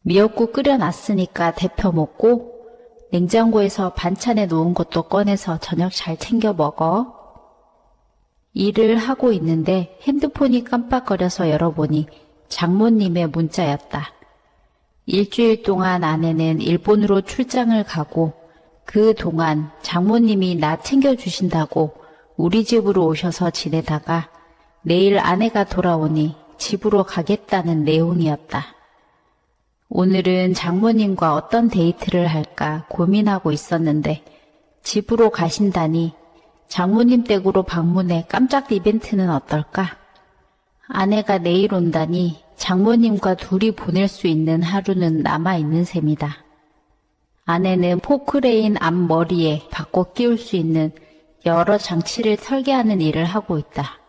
미역국 끓여놨으니까 데펴 먹고 냉장고에서 반찬에 놓은 것도 꺼내서 저녁 잘 챙겨 먹어. 일을 하고 있는데 핸드폰이 깜빡거려서 열어보니 장모님의 문자였다. 일주일 동안 아내는 일본으로 출장을 가고 그 동안 장모님이 나 챙겨주신다고 우리 집으로 오셔서 지내다가 내일 아내가 돌아오니 집으로 가겠다는 내용이었다. 오늘은 장모님과 어떤 데이트를 할까 고민하고 있었는데 집으로 가신다니 장모님 댁으로 방문해 깜짝 이벤트는 어떨까? 아내가 내일 온다니 장모님과 둘이 보낼 수 있는 하루는 남아있는 셈이다. 아내는 포크레인 앞머리에 바꿔 끼울 수 있는 여러 장치를 설계하는 일을 하고 있다.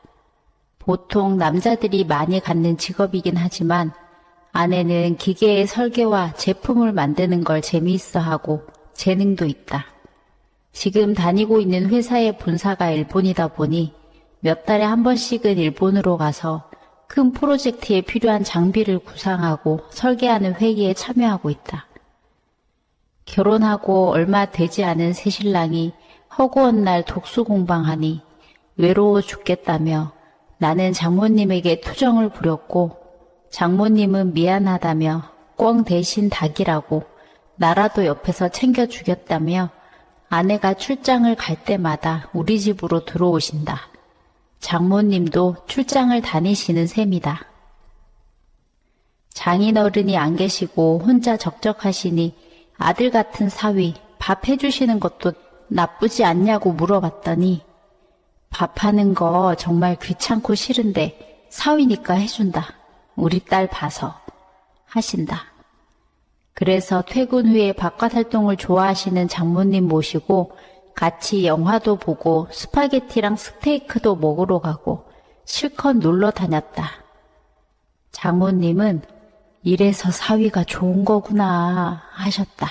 보통 남자들이 많이 갖는 직업이긴 하지만 아내는 기계의 설계와 제품을 만드는 걸 재미있어하고 재능도 있다. 지금 다니고 있는 회사의 본사가 일본이다 보니 몇 달에 한 번씩은 일본으로 가서 큰 프로젝트에 필요한 장비를 구상하고 설계하는 회의에 참여하고 있다. 결혼하고 얼마 되지 않은 새신랑이 허구한 날 독수공방하니 외로워 죽겠다며 나는 장모님에게 투정을 부렸고 장모님은 미안하다며 꿩 대신 닭이라고 나라도 옆에서 챙겨 주겠다며 아내가 출장을 갈 때마다 우리 집으로 들어오신다. 장모님도 출장을 다니시는 셈이다. 장인어른이 안 계시고 혼자 적적하시니 아들 같은 사위 밥 해주시는 것도 나쁘지 않냐고 물어봤더니 밥하는 거 정말 귀찮고 싫은데 사위니까 해준다. 우리 딸 봐서 하신다. 그래서 퇴근 후에 바깥 활동을 좋아하시는 장모님 모시고 같이 영화도 보고 스파게티랑 스테이크도 먹으러 가고 실컷 놀러 다녔다. 장모님은 이래서 사위가 좋은 거구나 하셨다.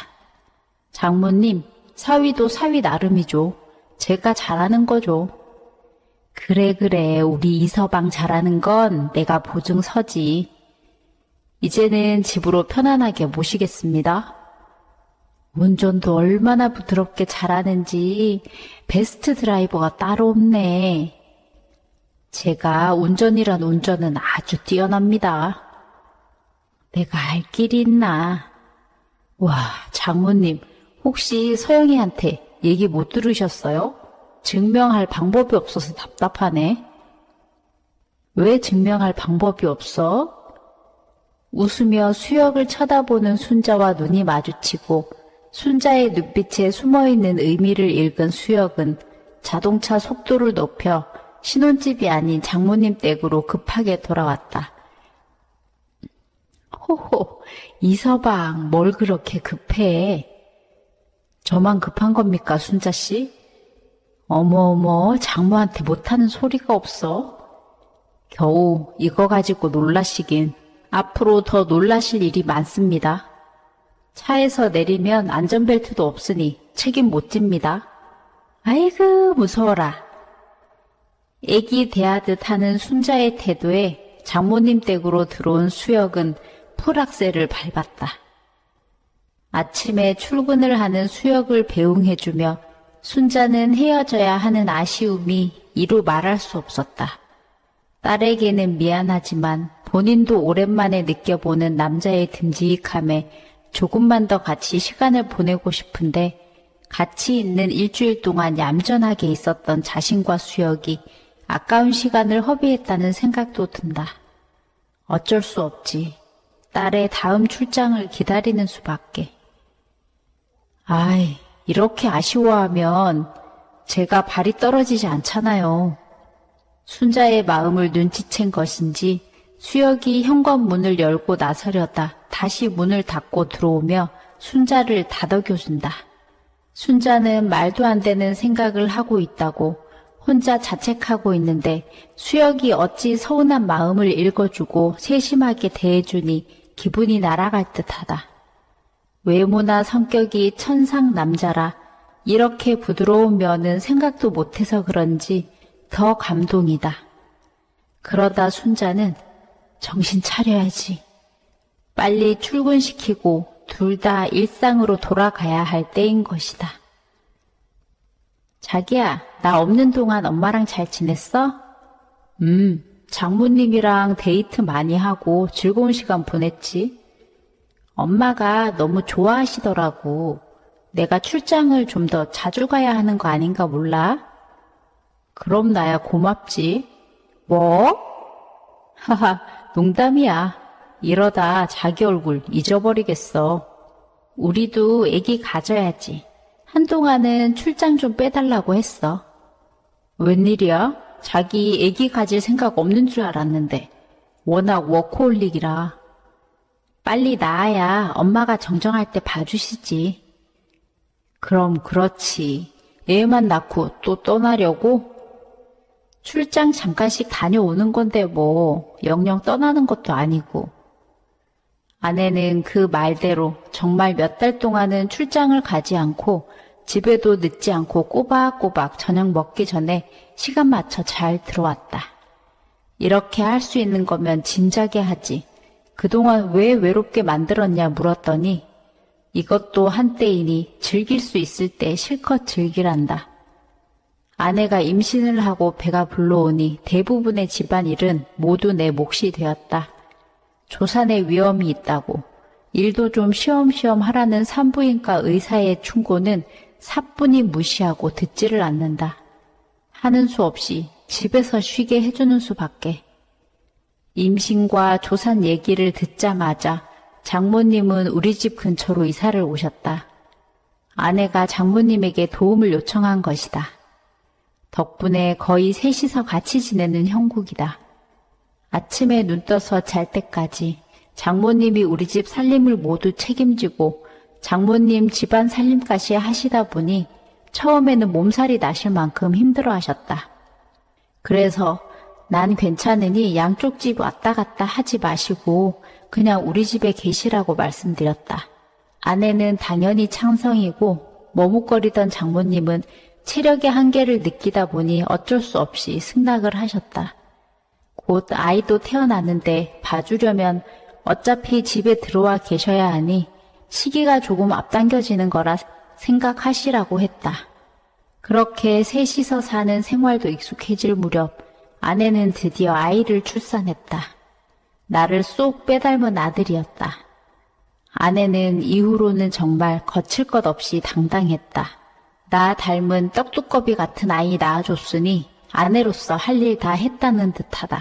장모님, 사위도 사위 나름이죠. 제가 잘하는 거죠. 그래, 우리 이서방 잘하는 건 내가 보증 서지. 이제는 집으로 편안하게 모시겠습니다. 운전도 얼마나 부드럽게 잘하는지 베스트 드라이버가 따로 없네. 제가 운전이란 운전은 아주 뛰어납니다. 내가 알 길이 있나. 와, 장모님, 혹시 서영이한테 얘기 못 들으셨어요? 증명할 방법이 없어서 답답하네. 왜 증명할 방법이 없어? 웃으며 수혁을 쳐다보는 순자와 눈이 마주치고 순자의 눈빛에 숨어있는 의미를 읽은 수혁은 자동차 속도를 높여 신혼집이 아닌 장모님 댁으로 급하게 돌아왔다. 호호, 이서방 뭘 그렇게 급해? 저만 급한 겁니까, 순자씨? 어머어머, 장모한테 못하는 소리가 없어. 겨우 이거 가지고 놀라시긴 앞으로 더 놀라실 일이 많습니다. 차에서 내리면 안전벨트도 없으니 책임 못 집니다. 아이고 무서워라. 애기 대하듯 하는 순자의 태도에 장모님 댁으로 들어온 수혁은 풀악셀을 밟았다. 아침에 출근을 하는 수혁을 배웅해주며 순자는 헤어져야 하는 아쉬움이 이루 말할 수 없었다. 딸에게는 미안하지만 본인도 오랜만에 느껴보는 남자의 듬직함에 조금만 더 같이 시간을 보내고 싶은데 같이 있는 일주일 동안 얌전하게 있었던 자신과 수혁이 아까운 시간을 허비했다는 생각도 든다. 어쩔 수 없지. 딸의 다음 출장을 기다리는 수밖에. 아이, 이렇게 아쉬워하면 제가 발이 떨어지지 않잖아요. 순자의 마음을 눈치챈 것인지 수혁이 현관문을 열고 나서려다 다시 문을 닫고 들어오며 순자를 다독여준다. 순자는 말도 안 되는 생각을 하고 있다고 혼자 자책하고 있는데 수혁이 어찌 서운한 마음을 읽어주고 세심하게 대해주니 기분이 날아갈 듯하다. 외모나 성격이 천상 남자라 이렇게 부드러운 면은 생각도 못해서 그런지 더 감동이다. 그러다 순자는 정신 차려야지. 빨리 출근시키고 둘 다 일상으로 돌아가야 할 때인 것이다. 자기야, 나 없는 동안 엄마랑 잘 지냈어? 장모님이랑 데이트 많이 하고 즐거운 시간 보냈지. 엄마가 너무 좋아하시더라고. 내가 출장을 좀 더 자주 가야 하는 거 아닌가 몰라? 그럼 나야 고맙지. 뭐? 하하, 농담이야. 이러다 자기 얼굴 잊어버리겠어. 우리도 애기 가져야지. 한동안은 출장 좀 빼달라고 했어. 웬일이야? 자기 애기 가질 생각 없는 줄 알았는데. 워낙 워커홀릭이라. 빨리 낳아야 엄마가 정정할 때 봐주시지. 그럼 그렇지. 애만 낳고 또 떠나려고? 출장 잠깐씩 다녀오는 건데 뭐 영영 떠나는 것도 아니고. 아내는 그 말대로 정말 몇 달 동안은 출장을 가지 않고 집에도 늦지 않고 꼬박꼬박 저녁 먹기 전에 시간 맞춰 잘 들어왔다. 이렇게 할 수 있는 거면 진작에 하지. 그동안 왜 외롭게 만들었냐 물었더니 이것도 한때이니 즐길 수 있을 때 실컷 즐기란다. 아내가 임신을 하고 배가 불러오니 대부분의 집안일은 모두 내 몫이 되었다. 조산의 위험이 있다고 일도 좀 쉬엄쉬엄 하라는 산부인과 의사의 충고는 사뿐히 무시하고 듣지를 않는다. 하는 수 없이 집에서 쉬게 해주는 수밖에. 임신과 조산 얘기를 듣자마자 장모님은 우리 집 근처로 이사를 오셨다. 아내가 장모님에게 도움을 요청한 것이다. 덕분에 거의 셋이서 같이 지내는 형국이다. 아침에 눈 떠서 잘 때까지 장모님이 우리 집 살림을 모두 책임지고 장모님 집안 살림까지 하시다 보니 처음에는 몸살이 나실 만큼 힘들어 하셨다. 그래서 난 괜찮으니 양쪽 집 왔다 갔다 하지 마시고 그냥 우리 집에 계시라고 말씀드렸다. 아내는 당연히 찬성이고 머뭇거리던 장모님은 체력의 한계를 느끼다 보니 어쩔 수 없이 승낙을 하셨다. 곧 아이도 태어났는데 봐주려면 어차피 집에 들어와 계셔야 하니 시기가 조금 앞당겨지는 거라 생각하시라고 했다. 그렇게 셋이서 사는 생활도 익숙해질 무렵 아내는 드디어 아이를 출산했다. 나를 쏙 빼닮은 아들이었다. 아내는 이후로는 정말 거칠 것 없이 당당했다. 나 닮은 떡두꺼비 같은 아이 낳아줬으니 아내로서 할 일 다 했다는 듯하다.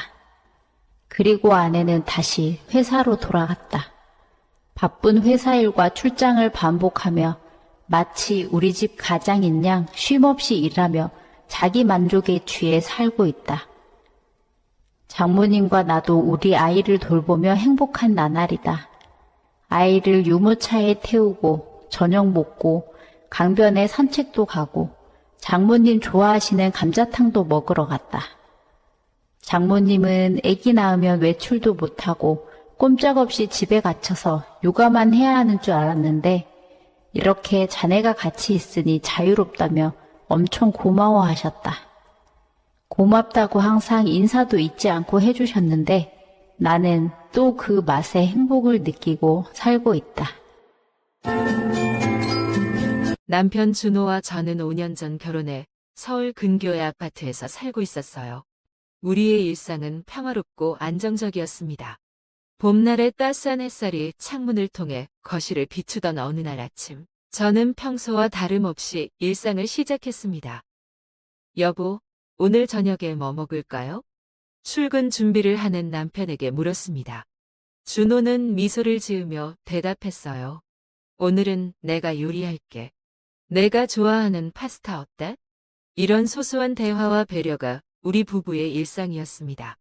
그리고 아내는 다시 회사로 돌아갔다. 바쁜 회사 일과 출장을 반복하며 마치 우리 집 가장인 양 쉼없이 일하며 자기 만족에 취해 살고 있다. 장모님과 나도 우리 아이를 돌보며 행복한 나날이다. 아이를 유모차에 태우고 저녁 먹고 강변에 산책도 가고 장모님 좋아하시는 감자탕도 먹으러 갔다. 장모님은 아기 낳으면 외출도 못하고 꼼짝없이 집에 갇혀서 육아만 해야 하는 줄 알았는데 이렇게 자네가 같이 있으니 자유롭다며 엄청 고마워하셨다. 고맙다고 항상 인사도 잊지 않고 해주셨는데 나는 또 그 맛의 행복을 느끼고 살고 있다. 남편 준호와 저는 5년 전 결혼해 서울 근교의 아파트에서 살고 있었어요. 우리의 일상은 평화롭고 안정적이었습니다. 봄날의 따스한 햇살이 창문을 통해 거실을 비추던 어느 날 아침, 저는 평소와 다름없이 일상을 시작했습니다. 여보, 오늘 저녁에 뭐 먹을까요? 출근 준비를 하는 남편에게 물었습니다. 준호는 미소를 지으며 대답했어요. 오늘은 내가 요리할게. 내가 좋아하는 파스타 어때? 이런 소소한 대화와 배려가 우리 부부의 일상이었습니다.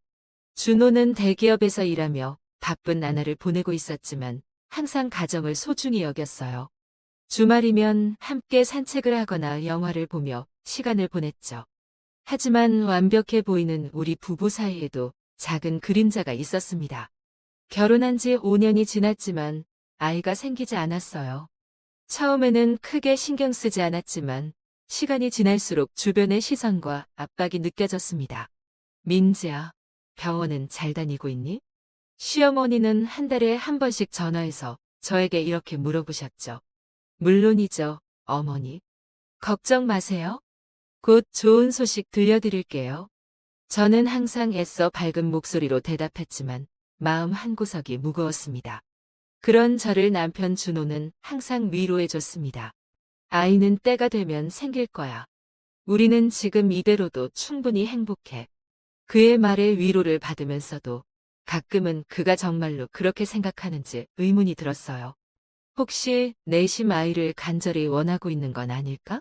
준호는 대기업에서 일하며 바쁜 나날을 보내고 있었지만 항상 가정을 소중히 여겼어요. 주말이면 함께 산책을 하거나 영화를 보며 시간을 보냈죠. 하지만 완벽해 보이는 우리 부부 사이에도 작은 그림자가 있었습니다. 결혼한 지 5년이 지났지만 아이가 생기지 않았어요. 처음에는 크게 신경 쓰지 않았지만 시간이 지날수록 주변의 시선과 압박이 느껴졌습니다. 민지야, 병원은 잘 다니고 있니? 시어머니는 한 달에 한 번씩 전화해서 저에게 이렇게 물어보셨죠. 물론이죠, 어머니. 걱정 마세요. 곧 좋은 소식 들려드릴게요. 저는 항상 애써 밝은 목소리로 대답했지만 마음 한구석이 무거웠습니다. 그런 저를 남편 준호는 항상 위로해줬습니다. 아이는 때가 되면 생길 거야. 우리는 지금 이대로도 충분히 행복해. 그의 말에 위로를 받으면서도 가끔은 그가 정말로 그렇게 생각하는지 의문이 들었어요. 혹시 내심 아이를 간절히 원하고 있는 건 아닐까?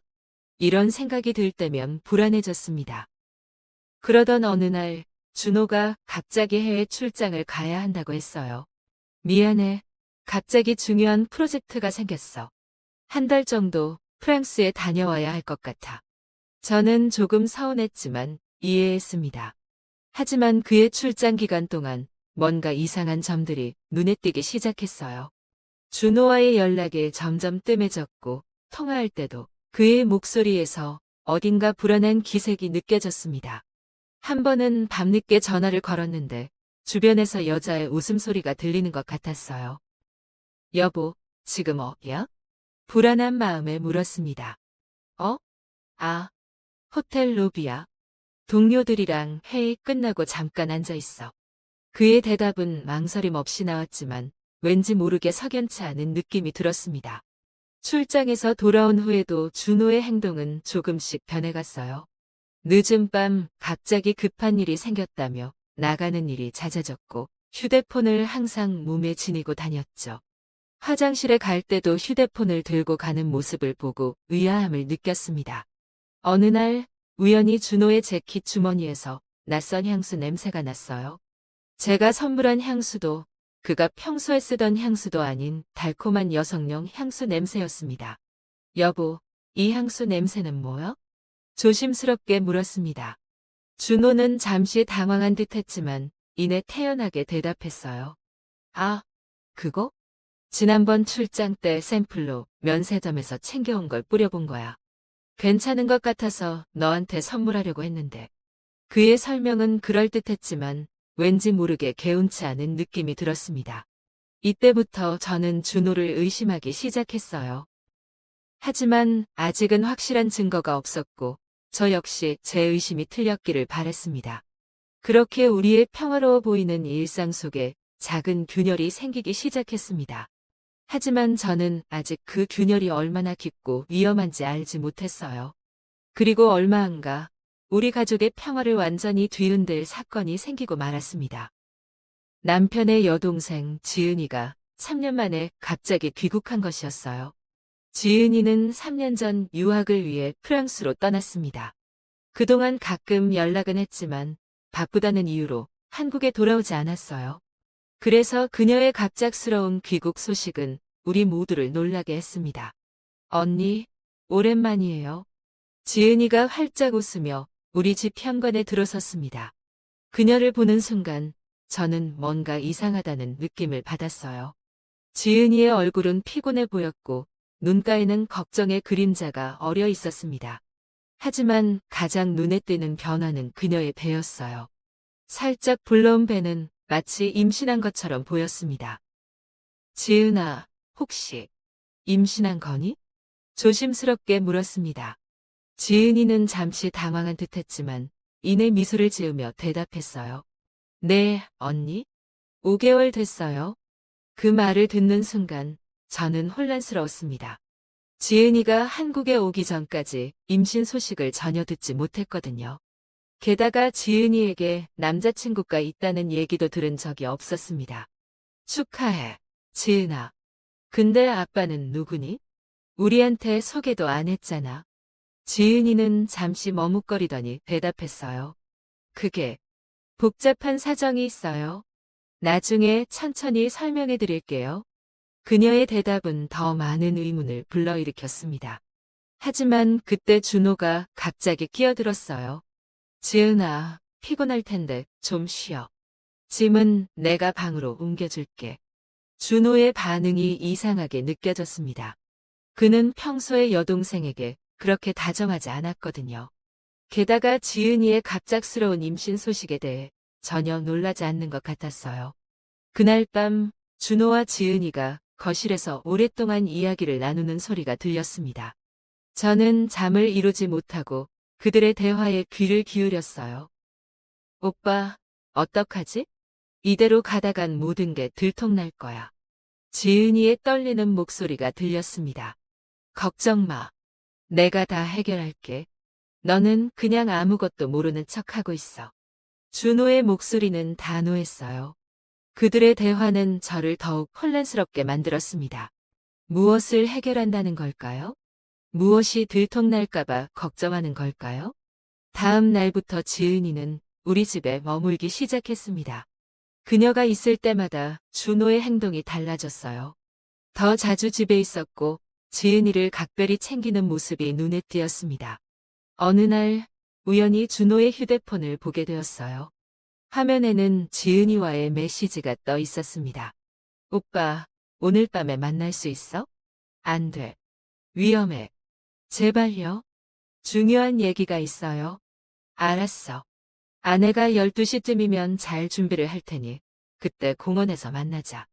이런 생각이 들 때면 불안해졌습니다. 그러던 어느 날 준호가 갑자기 해외 출장을 가야 한다고 했어요. 미안해. 갑자기 중요한 프로젝트가 생겼어. 한 달 정도 프랑스에 다녀와야 할 것 같아. 저는 조금 서운했지만 이해했습니다. 하지만 그의 출장 기간 동안 뭔가 이상한 점들이 눈에 띄기 시작했어요. 준호와의 연락이 점점 뜸해졌고 통화할 때도 그의 목소리에서 어딘가 불안한 기색이 느껴졌습니다. 한 번은 밤늦게 전화를 걸었는데 주변에서 여자의 웃음소리가 들리는 것 같았어요. 여보, 지금 어디야? 불안한 마음에 물었습니다. 어? 아, 호텔 로비야. 동료들이랑 회의 끝나고 잠깐 앉아 있어. 그의 대답은 망설임 없이 나왔지만 왠지 모르게 석연치 않은 느낌이 들었습니다. 출장에서 돌아온 후에도 준호의 행동은 조금씩 변해갔어요. 늦은 밤 갑자기 급한 일이 생겼다며 나가는 일이 잦아졌고 휴대폰을 항상 몸에 지니고 다녔죠. 화장실에 갈 때도 휴대폰을 들고 가는 모습을 보고 의아함을 느꼈습니다. 어느 날 우연히 준호의 재킷 주머니에서 낯선 향수 냄새가 났어요. 제가 선물한 향수도 그가 평소에 쓰던 향수도 아닌 달콤한 여성용 향수 냄새였습니다. 여보, 이 향수 냄새는 뭐야? 조심스럽게 물었습니다. 준호는 잠시 당황한 듯 했지만 이내 태연하게 대답했어요. 아, 그거? 지난번 출장 때 샘플로 면세점에서 챙겨온 걸 뿌려본 거야. 괜찮은 것 같아서 너한테 선물하려고 했는데. 그의 설명은 그럴듯했지만 왠지 모르게 개운치 않은 느낌이 들었습니다. 이때부터 저는 준호를 의심하기 시작했어요. 하지만 아직은 확실한 증거가 없었고 저 역시 제 의심이 틀렸기를 바랬습니다. 그렇게 우리의 평화로워 보이는 일상 속에 작은 균열이 생기기 시작했습니다. 하지만 저는 아직 그 균열이 얼마나 깊고 위험한지 알지 못했어요. 그리고 얼마 안 가 우리 가족의 평화를 완전히 뒤흔들 사건이 생기고 말았습니다. 남편의 여동생 지은이가 3년 만에 갑자기 귀국한 것이었어요. 지은이는 3년 전 유학을 위해 프랑스로 떠났습니다. 그동안 가끔 연락은 했지만 바쁘다는 이유로 한국에 돌아오지 않았어요. 그래서 그녀의 갑작스러운 귀국 소식은 우리 모두를 놀라게 했습니다. 언니, 오랜만이에요. 지은이가 활짝 웃으며 우리 집 현관에 들어섰습니다. 그녀를 보는 순간 저는 뭔가 이상하다는 느낌을 받았어요. 지은이의 얼굴은 피곤해 보였고 눈가에는 걱정의 그림자가 어려 있었습니다. 하지만 가장 눈에 띄는 변화는 그녀의 배였어요. 살짝 불러온 배는 마치 임신한 것처럼 보였습니다. 지은아, 혹시 임신한 거니? 조심스럽게 물었습니다. 지은이는 잠시 당황한 듯했지만 이내 미소를 지으며 대답했어요. 네, 언니. 5개월 됐어요. 그 말을 듣는 순간 저는 혼란스러웠습니다. 지은이가 한국에 오기 전까지 임신 소식을 전혀 듣지 못했거든요. 게다가 지은이에게 남자친구가 있다는 얘기도 들은 적이 없었습니다. 축하해, 지은아. 근데 아빠는 누구니? 우리한테 소개도 안 했잖아. 지은이는 잠시 머뭇거리더니 대답했어요. 그게 복잡한 사정이 있어요. 나중에 천천히 설명해 드릴게요. 그녀의 대답은 더 많은 의문을 불러일으켰습니다. 하지만 그때 준호가 갑자기 끼어들었어요. 지은아, 피곤할 텐데 좀 쉬어. 짐은 내가 방으로 옮겨줄게. 준호의 반응이 이상하게 느껴졌습니다. 그는 평소에 여동생에게 그렇게 다정하지 않았거든요. 게다가 지은이의 갑작스러운 임신 소식에 대해 전혀 놀라지 않는 것 같았어요. 그날 밤 준호와 지은이가 거실에서 오랫동안 이야기를 나누는 소리가 들렸습니다. 저는 잠을 이루지 못하고 그들의 대화에 귀를 기울였어요. 오빠, 어떡하지? 이대로 가다간 모든 게 들통날 거야. 지은이의 떨리는 목소리가 들렸습니다. 걱정 마. 내가 다 해결할게. 너는 그냥 아무것도 모르는 척하고 있어. 준호의 목소리는 단호했어요. 그들의 대화는 저를 더욱 혼란스럽게 만들었습니다. 무엇을 해결한다는 걸까요? 무엇이 들통날까봐 걱정하는 걸까요? 다음 날부터 지은이는 우리 집에 머물기 시작했습니다. 그녀가 있을 때마다 준호의 행동이 달라졌어요. 더 자주 집에 있었고 지은이를 각별히 챙기는 모습이 눈에 띄었습니다. 어느 날 우연히 준호의 휴대폰을 보게 되었어요. 화면에는 지은이와의 메시지가 떠 있었습니다. 오빠, 오늘 밤에 만날 수 있어? 안 돼. 위험해. 제발요. 중요한 얘기가 있어요. 알았어. 아내가 12시쯤이면 잘 준비를 할 테니 그때 공원에서 만나자.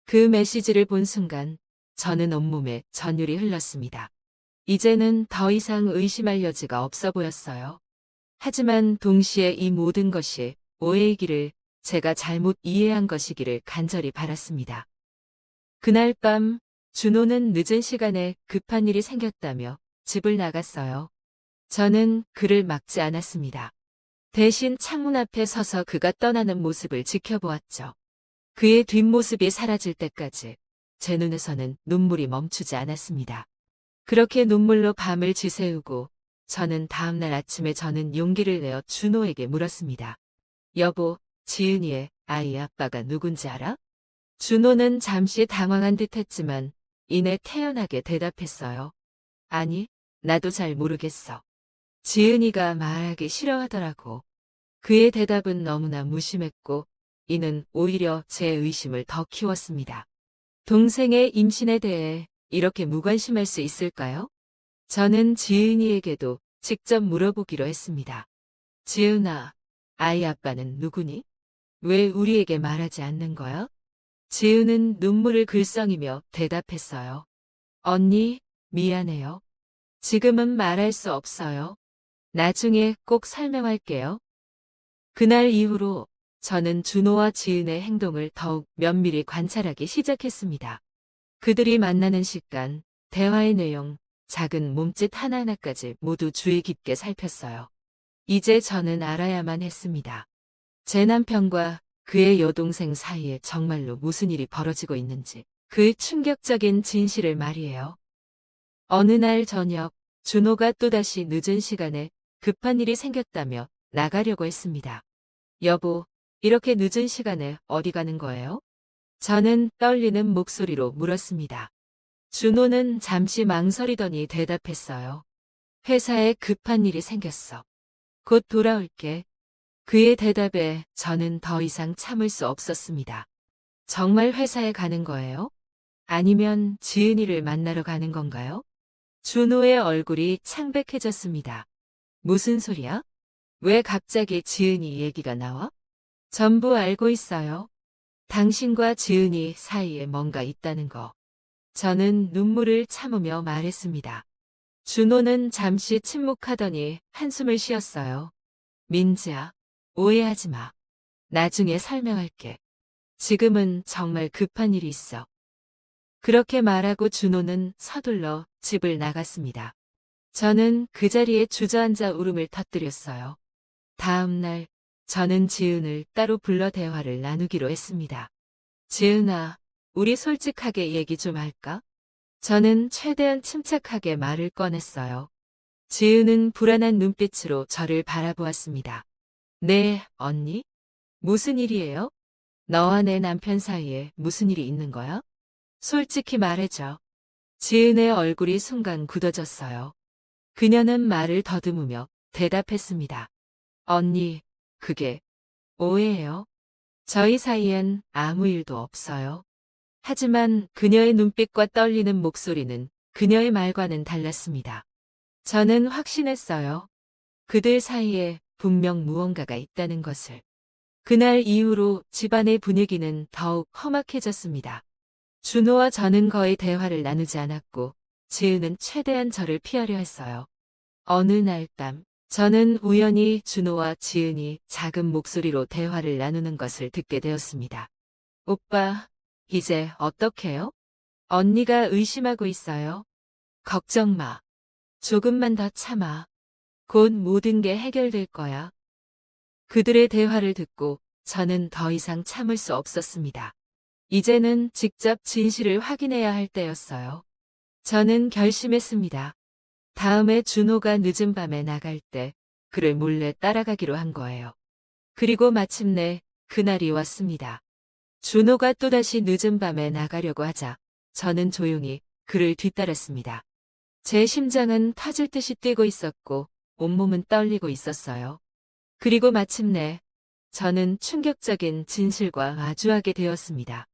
그 메시지를 본 순간 저는 온몸에 전율이 흘렀습니다. 이제는 더 이상 의심할 여지가 없어 보였어요. 하지만 동시에 이 모든 것이 오해이기를, 제가 잘못 이해한 것이기를 간절히 바랐습니다. 그날 밤 준호는 늦은 시간에 급한 일이 생겼다며 집을 나갔어요. 저는 그를 막지 않았습니다. 대신 창문 앞에 서서 그가 떠나는 모습을 지켜보았죠. 그의 뒷모습이 사라질 때까지 제 눈에서는 눈물이 멈추지 않았습니다. 그렇게 눈물로 밤을 지새우고 저는 다음날 아침에 저는 용기를 내어 준호에게 물었습니다. 여보, 지은이의 아이 아빠가 누군지 알아? 준호는 잠시 당황한 듯 했지만 이내 태연하게 대답했어요. 아니, 나도 잘 모르겠어. 지은이가 말하기 싫어하더라고. 그의 대답은 너무나 무심했고 이는 오히려 제 의심을 더 키웠습니다. 동생의 임신에 대해 이렇게 무관심할 수 있을까요? 저는 지은이에게도 직접 물어보기로 했습니다. 지은아, 아이 아빠는 누구니? 왜 우리에게 말하지 않는 거야? 지은은 눈물을 글썽이며 대답했어요. 언니, 미안해요. 지금은 말할 수 없어요. 나중에 꼭 설명할게요. 그날 이후로 저는 준호와 지은의 행동을 더욱 면밀히 관찰하기 시작했습니다. 그들이 만나는 시간, 대화의 내용, 작은 몸짓 하나하나까지 모두 주의 깊게 살폈어요. 이제 저는 알아야만 했습니다. 제 남편과 그의 여동생 사이에 정말로 무슨 일이 벌어지고 있는지, 그 충격적인 진실을 말이에요. 어느 날 저녁, 준호가 또다시 늦은 시간에 급한 일이 생겼다며 나가려고 했습니다. 여보, 이렇게 늦은 시간에 어디 가는 거예요? 저는 떨리는 목소리로 물었습니다. 준호는 잠시 망설이더니 대답했어요. 회사에 급한 일이 생겼어. 곧 돌아올게. 그의 대답에 저는 더 이상 참을 수 없었습니다. 정말 회사에 가는 거예요? 아니면 지은이를 만나러 가는 건가요? 준호의 얼굴이 창백해졌습니다. 무슨 소리야? 왜 갑자기 지은이 얘기가 나와? 전부 알고 있어요. 당신과 지은이 사이에 뭔가 있다는 거. 저는 눈물을 참으며 말했습니다. 준호는 잠시 침묵하더니 한숨을 쉬었어요. 민지야, 오해하지 마. 나중에 설명할게. 지금은 정말 급한 일이 있어. 그렇게 말하고 준호는 서둘러 집을 나갔습니다. 저는 그 자리에 주저앉아 울음을 터뜨렸어요. 다음 날 저는 지은을 따로 불러 대화를 나누기로 했습니다. 지은아, 우리 솔직하게 얘기 좀 할까? 저는 최대한 침착하게 말을 꺼냈어요. 지은은 불안한 눈빛으로 저를 바라보았습니다. 네, 언니? 무슨 일이에요? 너와 내 남편 사이에 무슨 일이 있는 거야? 솔직히 말해줘. 지은의 얼굴이 순간 굳어졌어요. 그녀는 말을 더듬으며 대답했습니다. 언니, 그게 오해예요. 저희 사이엔 아무 일도 없어요. 하지만 그녀의 눈빛과 떨리는 목소리는 그녀의 말과는 달랐습니다. 저는 확신했어요. 그들 사이에 분명 무언가가 있다는 것을. 그날 이후로 집안의 분위기는 더욱 험악해졌습니다. 준호와 저는 거의 대화를 나누지 않았고, 지은은 최대한 저를 피하려 했어요. 어느 날 밤, 저는 우연히 준호와 지은이 작은 목소리로 대화를 나누는 것을 듣게 되었습니다. 오빠, 이제 어떡해요? 언니가 의심하고 있어요. 걱정 마. 조금만 더 참아. 곧 모든 게 해결될 거야. 그들의 대화를 듣고 저는 더 이상 참을 수 없었습니다. 이제는 직접 진실을 확인해야 할 때였어요. 저는 결심했습니다. 다음에 준호가 늦은 밤에 나갈 때 그를 몰래 따라가기로 한 거예요. 그리고 마침내 그날이 왔습니다. 준호가 또다시 늦은 밤에 나가려고 하자 저는 조용히 그를 뒤따랐습니다. 제 심장은 터질 듯이 뛰고 있었고 온몸은 떨리고 있었어요. 그리고 마침내 저는 충격적인 진실과 마주하게 되었습니다.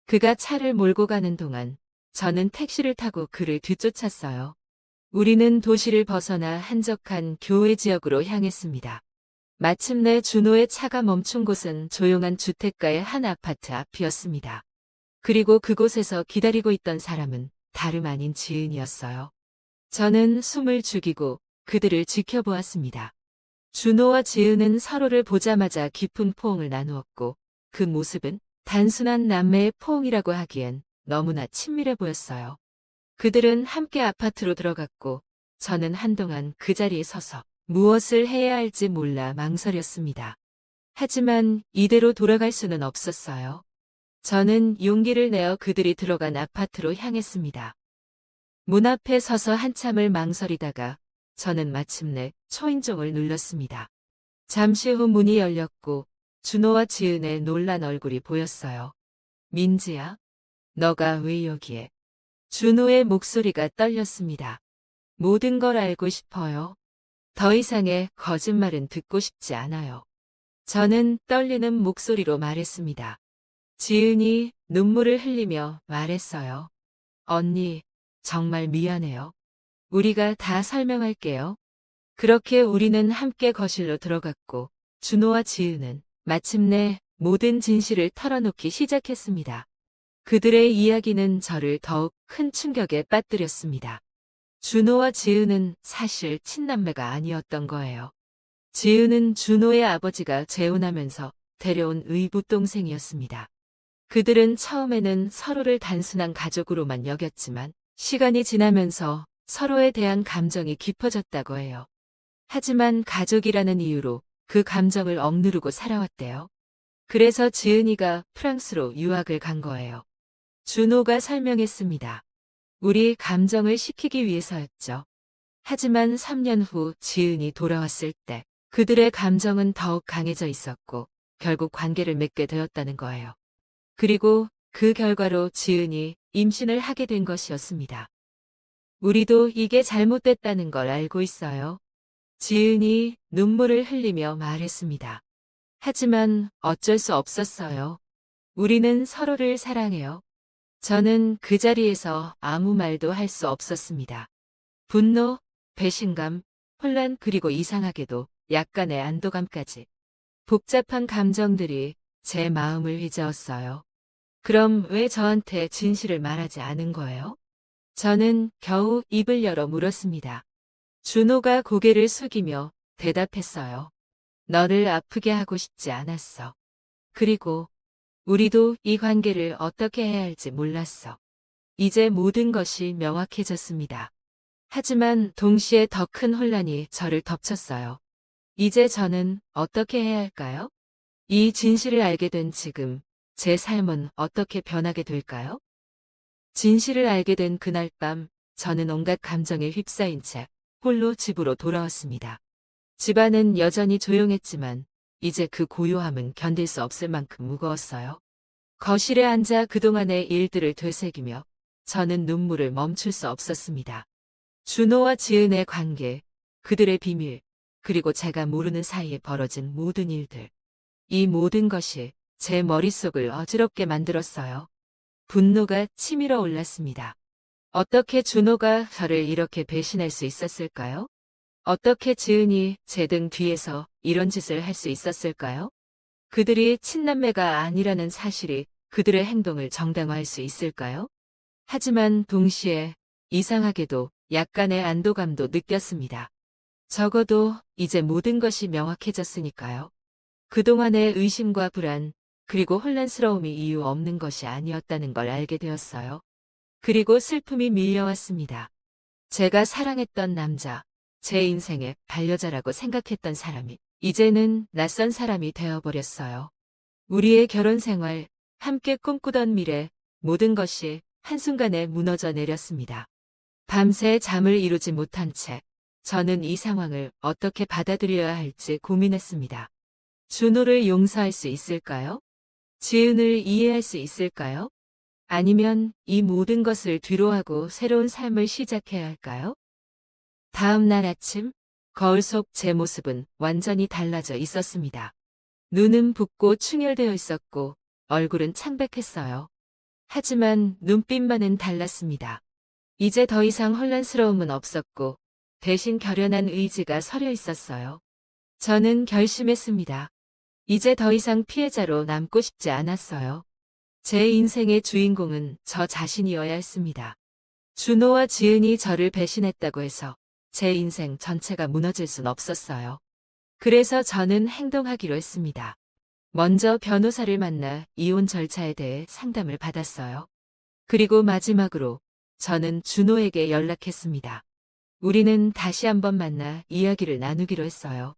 그가 차를 몰고 가는 동안 저는 택시를 타고 그를 뒤쫓았어요. 우리는 도시를 벗어나 한적한 교외 지역으로 향했습니다. 마침내 준호의 차가 멈춘 곳은 조용한 주택가의 한 아파트 앞이었습니다. 그리고 그곳에서 기다리고 있던 사람은 다름 아닌 지은이었어요. 저는 숨을 죽이고 그들을 지켜보았습니다. 준호와 지은은 서로를 보자마자 깊은 포옹을 나누었고 그 모습은 단순한 남매의 포옹이라고 하기엔 너무나 친밀해 보였어요. 그들은 함께 아파트로 들어갔고 저는 한동안 그 자리에 서서 무엇을 해야 할지 몰라 망설였습니다. 하지만 이대로 돌아갈 수는 없었어요. 저는 용기를 내어 그들이 들어간 아파트로 향했습니다. 문 앞에 서서 한참을 망설이다가 저는 마침내 초인종을 눌렀습니다. 잠시 후 문이 열렸고 준호와 지은의 놀란 얼굴이 보였어요. 민지야, 너가 왜 여기에? 준호의 목소리가 떨렸습니다. 모든 걸 알고 싶어요. 더 이상의 거짓말은 듣고 싶지 않아요. 저는 떨리는 목소리로 말했습니다. 지은이 눈물을 흘리며 말했어요. 언니, 정말 미안해요. 우리가 다 설명할게요. 그렇게 우리는 함께 거실로 들어갔고 준호와 지은은 마침내 모든 진실을 털어놓기 시작했습니다. 그들의 이야기는 저를 더욱 큰 충격에 빠뜨렸습니다. 준호와 지은은 사실 친남매가 아니었던 거예요. 지은은 준호의 아버지가 재혼하면서 데려온 의붓동생이었습니다. 그들은 처음에는 서로를 단순한 가족으로만 여겼지만 시간이 지나면서 서로에 대한 감정이 깊어졌다고 해요. 하지만 가족이라는 이유로 그 감정을 억누르고 살아왔대요. 그래서 지은이가 프랑스로 유학을 간 거예요. 준호가 설명했습니다. 우리 감정을 식히기 위해서였죠. 하지만 3년 후 지은이 돌아왔을 때 그들의 감정은 더욱 강해져 있었고 결국 관계를 맺게 되었다는 거예요. 그리고 그 결과로 지은이 임신을 하게 된 것이었습니다. 우리도 이게 잘못됐다는 걸 알고 있어요. 지은이 눈물을 흘리며 말했습니다. 하지만 어쩔 수 없었어요. 우리는 서로를 사랑해요. 저는 그 자리에서 아무 말도 할 수 없었습니다. 분노, 배신감, 혼란 그리고 이상하게도 약간의 안도감까지. 복잡한 감정들이 제 마음을 휘저었어요. 그럼 왜 저한테 진실을 말하지 않은 거예요? 저는 겨우 입을 열어 물었습니다. 준호가 고개를 숙이며 대답했어요. 너를 아프게 하고 싶지 않았어. 그리고 우리도 이 관계를 어떻게 해야 할지 몰랐어. 이제 모든 것이 명확해졌습니다. 하지만 동시에 더 큰 혼란이 저를 덮쳤어요. 이제 저는 어떻게 해야 할까요? 이 진실을 알게 된 지금 제 삶은 어떻게 변하게 될까요? 진실을 알게 된 그날 밤 저는 온갖 감정에 휩싸인 채 홀로 집으로 돌아왔습니다. 집안은 여전히 조용했지만 이제 그 고요함은 견딜 수 없을 만큼 무거웠어요. 거실에 앉아 그동안의 일들을 되새기며 저는 눈물을 멈출 수 없었습니다. 준호와 지은의 관계, 그들의 비밀, 그리고 제가 모르는 사이에 벌어진 모든 일들. 이 모든 것이 제 머릿속을 어지럽게 만들었어요. 분노가 치밀어 올랐습니다. 어떻게 준호가 저를 이렇게 배신할 수 있었을까요? 어떻게 지은이 제 등 뒤에서 이런 짓을 할 수 있었을까요? 그들이 친남매가 아니라는 사실이 그들의 행동을 정당화할 수 있을까요? 하지만 동시에 이상하게도 약간의 안도감도 느꼈습니다. 적어도 이제 모든 것이 명확해졌으니까요. 그동안의 의심과 불안, 그리고 혼란스러움이 이유 없는 것이 아니었다는 걸 알게 되었어요. 그리고 슬픔이 밀려왔습니다. 제가 사랑했던 남자, 제 인생의 반려자라고 생각했던 사람이 이제는 낯선 사람이 되어버렸어요. 우리의 결혼 생활, 함께 꿈꾸던 미래, 모든 것이 한순간에 무너져 내렸습니다. 밤새 잠을 이루지 못한 채 저는 이 상황을 어떻게 받아들여야 할지 고민했습니다. 준호를 용서할 수 있을까요? 지은을 이해할 수 있을까요? 아니면 이 모든 것을 뒤로하고 새로운 삶을 시작해야 할까요? 다음 날 아침, 거울 속 제 모습은 완전히 달라져 있었습니다. 눈은 붓고 충혈되어 있었고 얼굴은 창백했어요. 하지만 눈빛만은 달랐습니다. 이제 더 이상 혼란스러움은 없었고 대신 결연한 의지가 서려 있었어요. 저는 결심했습니다. 이제 더 이상 피해자로 남고 싶지 않았어요. 제 인생의 주인공은 저 자신이어야 했습니다. 준호와 지은이 저를 배신했다고 해서 제 인생 전체가 무너질 순 없었어요. 그래서 저는 행동하기로 했습니다. 먼저 변호사를 만나 이혼 절차에 대해 상담을 받았어요. 그리고 마지막으로 저는 준호에게 연락했습니다. 우리는 다시 한번 만나 이야기를 나누기로 했어요.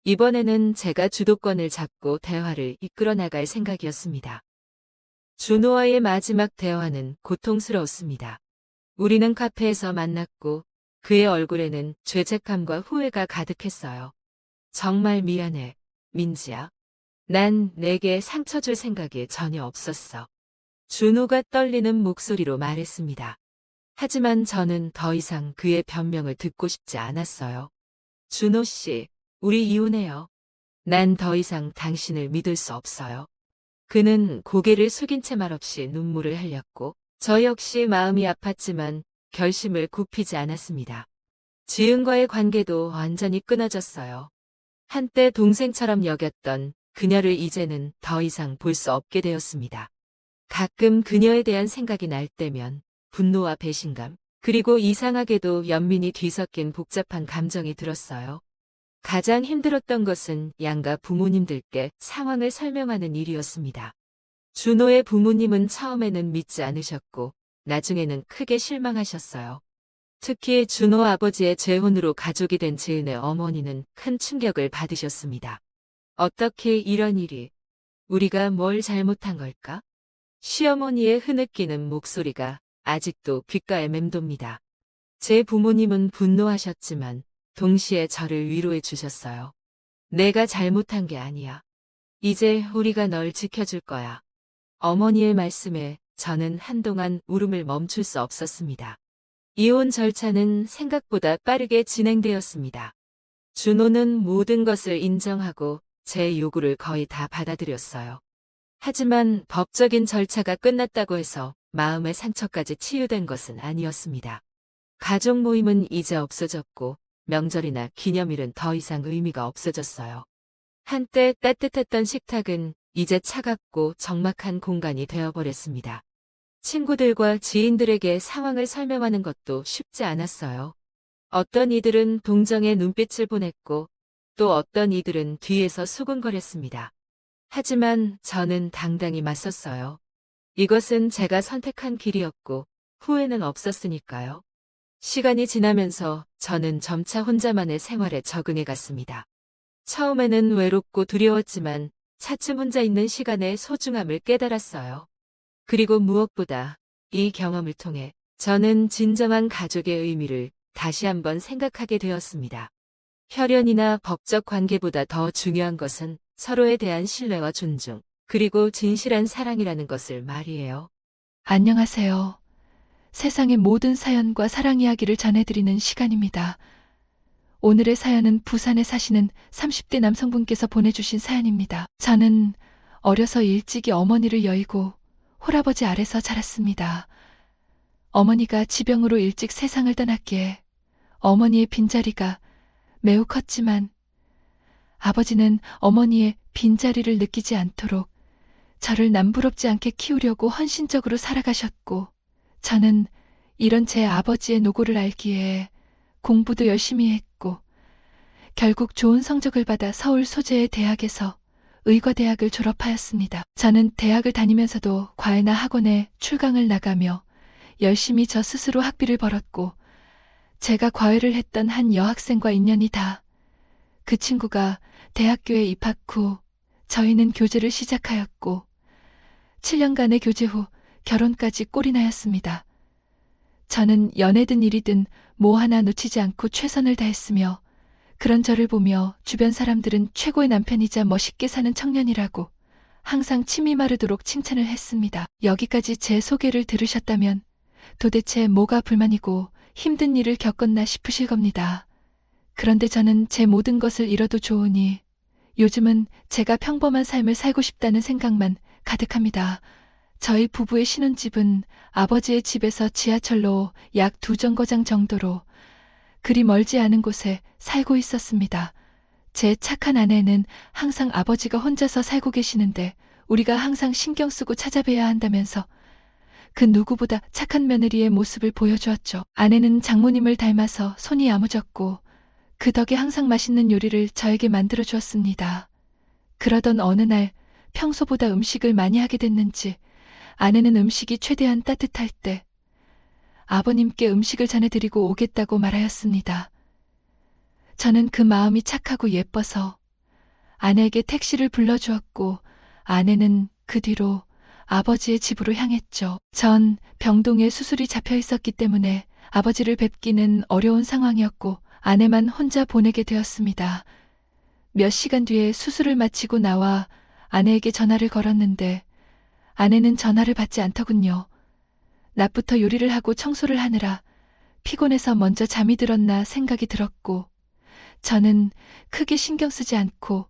이번에는 제가 주도권을 잡고 대화를 이끌어 나갈 생각이었습니다. 준호와의 마지막 대화는 고통스러웠습니다. 우리는 카페에서 만났고 그의 얼굴에는 죄책감과 후회가 가득했어요. 정말 미안해, 민지야. 난 내게 상처 줄 생각이 전혀 없었어. 준호가 떨리는 목소리로 말했습니다. 하지만 저는 더 이상 그의 변명을 듣고 싶지 않았어요. 준호 씨, 우리 이혼해요. 난 더 이상 당신을 믿을 수 없어요. 그는 고개를 숙인 채 말없이 눈물을 흘렸고 저 역시 마음이 아팠지만 결심을 굽히지 않았습니다. 지은과의 관계도 완전히 끊어졌어요. 한때 동생처럼 여겼던 그녀를 이제는 더 이상 볼 수 없게 되었습니다. 가끔 그녀에 대한 생각이 날 때면 분노와 배신감, 그리고 이상하게도 연민이 뒤섞인 복잡한 감정이 들었어요. 가장 힘들었던 것은 양가 부모님들께 상황을 설명하는 일이었습니다. 준호의 부모님은 처음에는 믿지 않으셨고 나중에는 크게 실망하셨어요. 특히 준호 아버지의 재혼으로 가족이 된 지은의 어머니는 큰 충격을 받으셨습니다. 어떻게 이런 일이, 우리가 뭘 잘못한 걸까? 시어머니의 흐느끼는 목소리가 아직도 귓가에 맴돕니다. 제 부모님은 분노하셨지만 동시에 저를 위로해 주셨어요. 내가 잘못한 게 아니야. 이제 우리가 널 지켜줄 거야. 어머니의 말씀에 저는 한동안 울음을 멈출 수 없었습니다. 이혼 절차는 생각보다 빠르게 진행되었습니다. 준호는 모든 것을 인정하고 제 요구를 거의 다 받아들였어요. 하지만 법적인 절차가 끝났다고 해서 마음의 상처까지 치유된 것은 아니었습니다. 가족 모임은 이제 없어졌고 명절이나 기념일은 더 이상 의미가 없어졌어요. 한때 따뜻했던 식탁은 이제 차갑고 적막한 공간이 되어버렸습니다. 친구들과 지인들에게 상황을 설명하는 것도 쉽지 않았어요. 어떤 이들은 동정의 눈빛을 보냈고 또 어떤 이들은 뒤에서 수군거렸습니다. 하지만 저는 당당히 맞섰어요. 이것은 제가 선택한 길이었고 후회는 없었으니까요. 시간이 지나면서 저는 점차 혼자만의 생활에 적응해 갔습니다. 처음에는 외롭고 두려웠지만 차츰 혼자 있는 시간의 소중함을 깨달았어요. 그리고 무엇보다 이 경험을 통해 저는 진정한 가족의 의미를 다시 한번 생각하게 되었습니다. 혈연이나 법적 관계보다 더 중요한 것은 서로에 대한 신뢰와 존중, 그리고 진실한 사랑이라는 것을 말이에요. 안녕하세요. 세상의 모든 사연과 사랑 이야기를 전해드리는 시간입니다. 오늘의 사연은 부산에 사시는 30대 남성분께서 보내주신 사연입니다. 저는 어려서 일찍이 어머니를 여의고 홀아버지 아래서 자랐습니다. 어머니가 지병으로 일찍 세상을 떠났기에 어머니의 빈자리가 매우 컸지만 아버지는 어머니의 빈자리를 느끼지 않도록 저를 남부럽지 않게 키우려고 헌신적으로 살아가셨고, 저는 이런 제 아버지의 노고를 알기에 공부도 열심히 했고, 결국 좋은 성적을 받아 서울 소재의 대학에서 의과대학을 졸업하였습니다. 저는 대학을 다니면서도 과외나 학원에 출강을 나가며 열심히 저 스스로 학비를 벌었고, 제가 과외를 했던 한 여학생과 인연이 다 그 친구가 대학교에 입학 후 저희는 교제를 시작하였고 7년간의 교제 후 결혼까지 꼴이 나였습니다. 저는 연애든 일이든 뭐 하나 놓치지 않고 최선을 다했으며 그런 저를 보며 주변 사람들은 최고의 남편이자 멋있게 사는 청년이라고 항상 침이 마르도록 칭찬을 했습니다. 여기까지 제 소개를 들으셨다면 도대체 뭐가 불만이고 힘든 일을 겪었나 싶으실 겁니다. 그런데 저는 제 모든 것을 잃어도 좋으니 요즘은 제가 평범한 삶을 살고 싶다는 생각만 가득합니다. 저희 부부의 신혼집은 아버지의 집에서 지하철로 약 2정거장 정도로 그리 멀지 않은 곳에 살고 있었습니다. 제 착한 아내는 항상 아버지가 혼자서 살고 계시는데 우리가 항상 신경 쓰고 찾아뵈야 한다면서 그 누구보다 착한 며느리의 모습을 보여주었죠. 아내는 장모님을 닮아서 손이 야무졌고 그 덕에 항상 맛있는 요리를 저에게 만들어 주었습니다. 그러던 어느 날 평소보다 음식을 많이 하게 됐는지 아내는 음식이 최대한 따뜻할 때 아버님께 음식을 전해드리고 오겠다고 말하였습니다. 저는 그 마음이 착하고 예뻐서 아내에게 택시를 불러주었고 아내는 그 뒤로 아버지의 집으로 향했죠. 전 병동에 수술이 잡혀 있었기 때문에 아버지를 뵙기는 어려운 상황이었고 아내만 혼자 보내게 되었습니다. 몇 시간 뒤에 수술을 마치고 나와 아내에게 전화를 걸었는데 아내는 전화를 받지 않더군요. 낮부터 요리를 하고 청소를 하느라 피곤해서 먼저 잠이 들었나 생각이 들었고 저는 크게 신경 쓰지 않고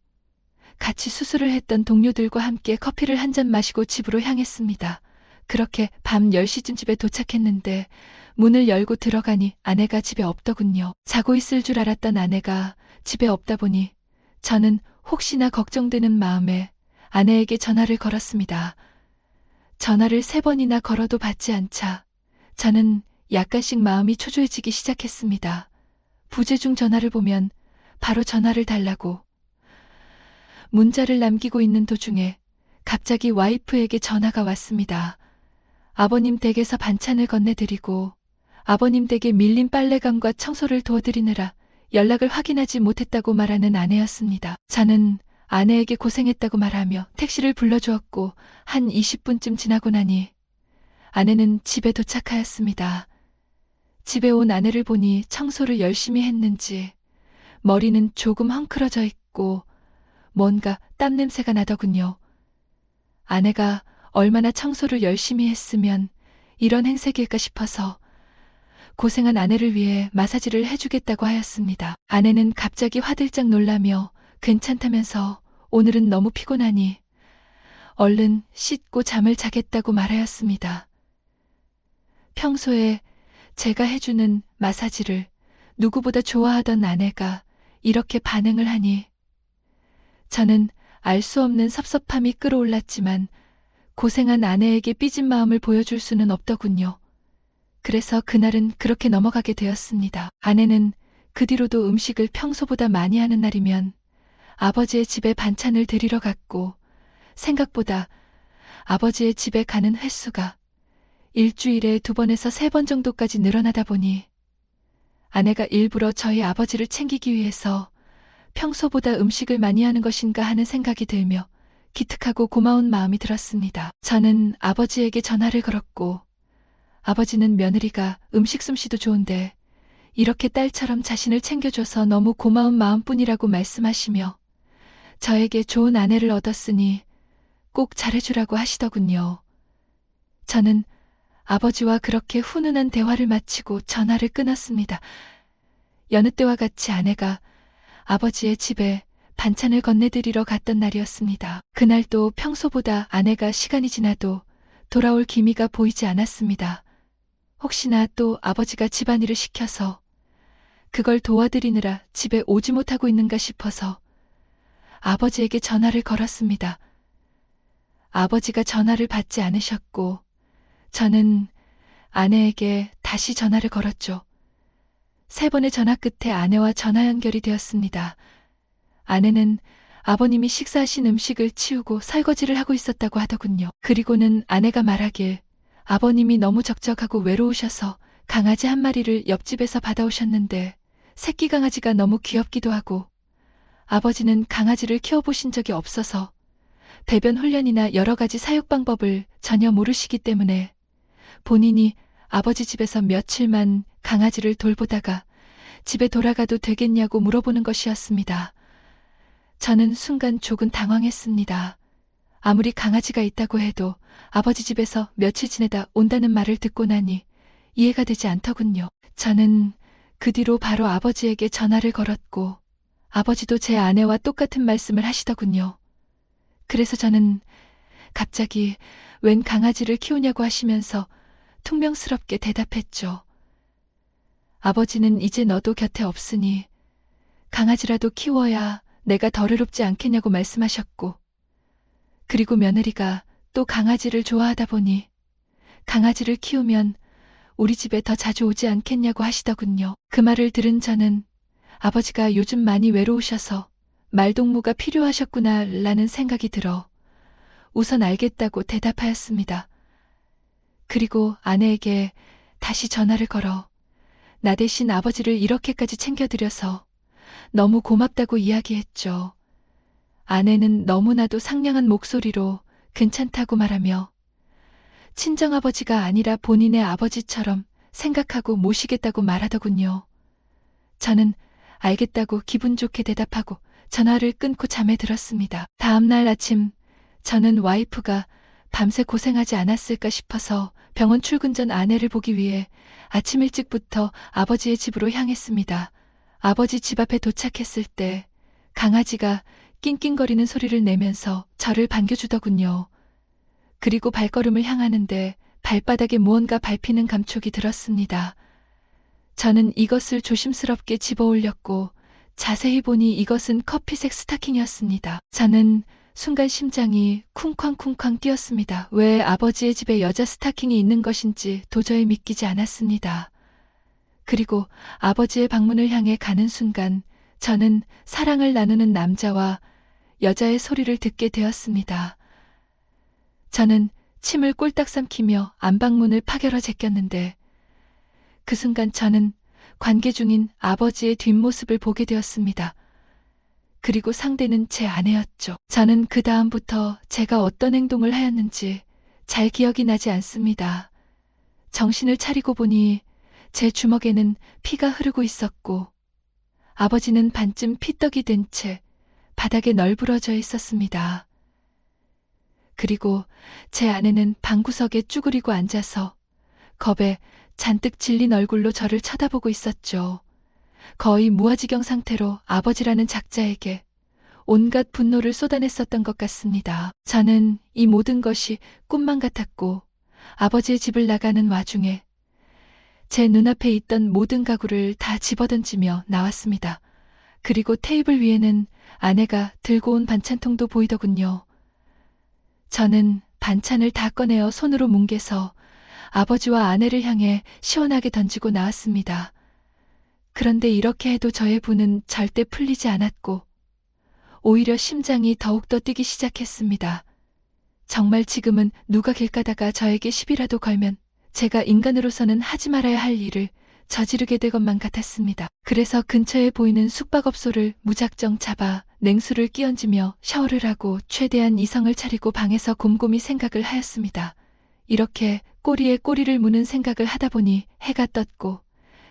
같이 수술을 했던 동료들과 함께 커피를 한 잔 마시고 집으로 향했습니다. 그렇게 밤 10시쯤 집에 도착했는데 문을 열고 들어가니 아내가 집에 없더군요. 자고 있을 줄 알았던 아내가 집에 없다 보니 저는 혹시나 걱정되는 마음에 아내에게 전화를 걸었습니다. 전화를 3번이나 걸어도 받지 않자 저는 약간씩 마음이 초조해지기 시작했습니다. 부재중 전화를 보면 바로 전화를 달라고 문자를 남기고 있는 도중에 갑자기 와이프에게 전화가 왔습니다. 아버님 댁에서 반찬을 건네드리고 아버님 댁에 밀린 빨래감과 청소를 도와드리느라 연락을 확인하지 못했다고 말하는 아내였습니다. 저는 아내에게 고생했다고 말하며 택시를 불러주었고 한 20분쯤 지나고 나니 아내는 집에 도착하였습니다. 집에 온 아내를 보니 청소를 열심히 했는지 머리는 조금 헝클어져 있고 뭔가 땀 냄새가 나더군요. 아내가 얼마나 청소를 열심히 했으면 이런 행색일까 싶어서 고생한 아내를 위해 마사지를 해주겠다고 하였습니다. 아내는 갑자기 화들짝 놀라며 괜찮다면서 오늘은 너무 피곤하니 얼른 씻고 잠을 자겠다고 말하였습니다. 평소에 제가 해주는 마사지를 누구보다 좋아하던 아내가 이렇게 반응을 하니 저는 알 수 없는 섭섭함이 끌어올랐지만 고생한 아내에게 삐진 마음을 보여줄 수는 없더군요. 그래서 그날은 그렇게 넘어가게 되었습니다. 아내는 그 뒤로도 음식을 평소보다 많이 하는 날이면 아버지의 집에 반찬을 드리러 갔고 생각보다 아버지의 집에 가는 횟수가 일주일에 2번에서 3번 정도까지 늘어나다 보니 아내가 일부러 저희 아버지를 챙기기 위해서 평소보다 음식을 많이 하는 것인가 하는 생각이 들며 기특하고 고마운 마음이 들었습니다. 저는 아버지에게 전화를 걸었고 아버지는 며느리가 음식 솜씨도 좋은데 이렇게 딸처럼 자신을 챙겨줘서 너무 고마운 마음뿐이라고 말씀하시며 저에게 좋은 아내를 얻었으니 꼭 잘해주라고 하시더군요. 저는 아버지와 그렇게 훈훈한 대화를 마치고 전화를 끊었습니다. 여느 때와 같이 아내가 아버지의 집에 반찬을 건네드리러 갔던 날이었습니다. 그날도 평소보다 아내가 시간이 지나도 돌아올 기미가 보이지 않았습니다. 혹시나 또 아버지가 집안일을 시켜서 그걸 도와드리느라 집에 오지 못하고 있는가 싶어서 아버지에게 전화를 걸었습니다. 아버지가 전화를 받지 않으셨고, 저는 아내에게 다시 전화를 걸었죠. 3번의 전화 끝에 아내와 전화 연결이 되었습니다. 아내는 아버님이 식사하신 음식을 치우고 설거지를 하고 있었다고 하더군요. 그리고는 아내가 말하길 아버님이 너무 적적하고 외로우셔서 강아지 한 마리를 옆집에서 받아오셨는데 새끼 강아지가 너무 귀엽기도 하고 아버지는 강아지를 키워보신 적이 없어서 배변 훈련이나 여러 가지 사육 방법을 전혀 모르시기 때문에 본인이 아버지 집에서 며칠만 강아지를 돌보다가 집에 돌아가도 되겠냐고 물어보는 것이었습니다. 저는 순간 조금 당황했습니다. 아무리 강아지가 있다고 해도 아버지 집에서 며칠 지내다 온다는 말을 듣고 나니 이해가 되지 않더군요. 저는 그 뒤로 바로 아버지에게 전화를 걸었고 아버지도 제 아내와 똑같은 말씀을 하시더군요. 그래서 저는 갑자기 웬 강아지를 키우냐고 하시면서 퉁명스럽게 대답했죠. 아버지는 이제 너도 곁에 없으니 강아지라도 키워야 내가 덜 외롭지 않겠냐고 말씀하셨고, 그리고 며느리가 또 강아지를 좋아하다 보니 강아지를 키우면 우리 집에 더 자주 오지 않겠냐고 하시더군요. 그 말을 들은 저는 아버지가 요즘 많이 외로우셔서 말동무가 필요하셨구나 라는 생각이 들어 우선 알겠다고 대답하였습니다. 그리고 아내에게 다시 전화를 걸어 나 대신 아버지를 이렇게까지 챙겨드려서 너무 고맙다고 이야기했죠. 아내는 너무나도 상냥한 목소리로 괜찮다고 말하며 친정아버지가 아니라 본인의 아버지처럼 생각하고 모시겠다고 말하더군요. 저는 알겠다고 기분 좋게 대답하고 전화를 끊고 잠에 들었습니다. 다음날 아침 저는 와이프가 밤새 고생하지 않았을까 싶어서 병원 출근 전 아내를 보기 위해 아침 일찍부터 아버지의 집으로 향했습니다. 아버지 집 앞에 도착했을 때 강아지가 낑낑거리는 소리를 내면서 저를 반겨주더군요. 그리고 발걸음을 향하는데 발바닥에 무언가 밟히는 감촉이 들었습니다. 저는 이것을 조심스럽게 집어올렸고 자세히 보니 이것은 커피색 스타킹이었습니다. 저는 순간 심장이 쿵쾅쿵쾅 뛰었습니다. 왜 아버지의 집에 여자 스타킹이 있는 것인지 도저히 믿기지 않았습니다. 그리고 아버지의 방문을 향해 가는 순간 저는 사랑을 나누는 남자와 여자의 소리를 듣게 되었습니다. 저는 침을 꼴딱 삼키며 안방문을 파결어 제꼈는데 그 순간 저는 관계 중인 아버지의 뒷모습을 보게 되었습니다. 그리고 상대는 제 아내였죠. 저는 그 다음부터 제가 어떤 행동을 하였는지 잘 기억이 나지 않습니다. 정신을 차리고 보니 제 주먹에는 피가 흐르고 있었고 아버지는 반쯤 피떡이 된 채 바닥에 널브러져 있었습니다. 그리고 제 아내는 방구석에 쭈그리고 앉아서 겁에 잔뜩 질린 얼굴로 저를 쳐다보고 있었죠. 거의 무아지경 상태로 아버지라는 작자에게 온갖 분노를 쏟아냈었던 것 같습니다. 저는 이 모든 것이 꿈만 같았고 아버지의 집을 나가는 와중에 제 눈앞에 있던 모든 가구를 다 집어던지며 나왔습니다. 그리고 테이블 위에는 아내가 들고 온 반찬통도 보이더군요. 저는 반찬을 다 꺼내어 손으로 뭉개서 아버지와 아내를 향해 시원하게 던지고 나왔습니다. 그런데 이렇게 해도 저의 분은 절대 풀리지 않았고 오히려 심장이 더욱더 뛰기 시작했습니다. 정말 지금은 누가 길 가다가 저에게 시비라도 걸면 제가 인간으로서는 하지 말아야 할 일을 저지르게 될 것만 같았습니다. 그래서 근처에 보이는 숙박업소를 무작정 잡아 냉수를 끼얹으며 샤워를 하고 최대한 이성을 차리고 방에서 곰곰이 생각을 하였습니다. 이렇게 꼬리에 꼬리를 무는 생각을 하다 보니 해가 떴고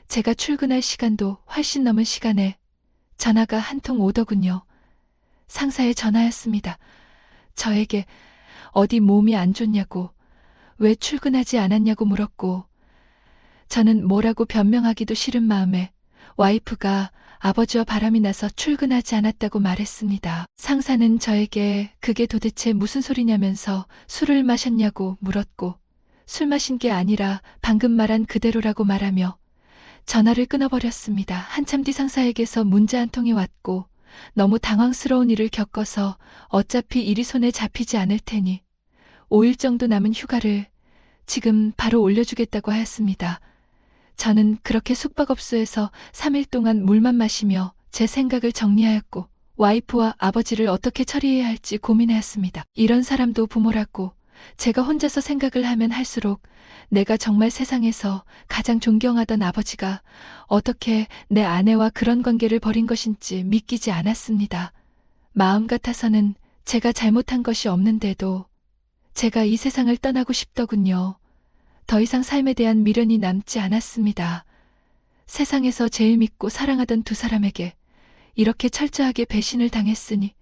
제가 출근할 시간도 훨씬 넘은 시간에 전화가 한 통 오더군요. 상사의 전화였습니다. 저에게 어디 몸이 안 좋냐고, 왜 출근하지 않았냐고 물었고 저는 뭐라고 변명하기도 싫은 마음에 와이프가 아버지와 바람이 나서 출근하지 않았다고 말했습니다. 상사는 저에게 그게 도대체 무슨 소리냐면서 술을 마셨냐고 물었고 술 마신 게 아니라 방금 말한 그대로라고 말하며 전화를 끊어버렸습니다. 한참 뒤 상사에게서 문자 한 통이 왔고 너무 당황스러운 일을 겪어서 어차피 일이 손에 잡히지 않을 테니 5일 정도 남은 휴가를 지금 바로 올려주겠다고 하였습니다. 저는 그렇게 숙박업소에서 3일 동안 물만 마시며 제 생각을 정리하였고 와이프와 아버지를 어떻게 처리해야 할지 고민하였습니다. 이런 사람도 부모라고 제가 혼자서 생각을 하면 할수록 내가 정말 세상에서 가장 존경하던 아버지가 어떻게 내 아내와 그런 관계를 벌인 것인지 믿기지 않았습니다. 마음 같아서는 제가 잘못한 것이 없는데도 제가 이 세상을 떠나고 싶더군요. 더 이상 삶에 대한 미련이 남지 않았습니다. 세상에서 제일 믿고 사랑하던 두 사람에게 이렇게 철저하게 배신을 당했으니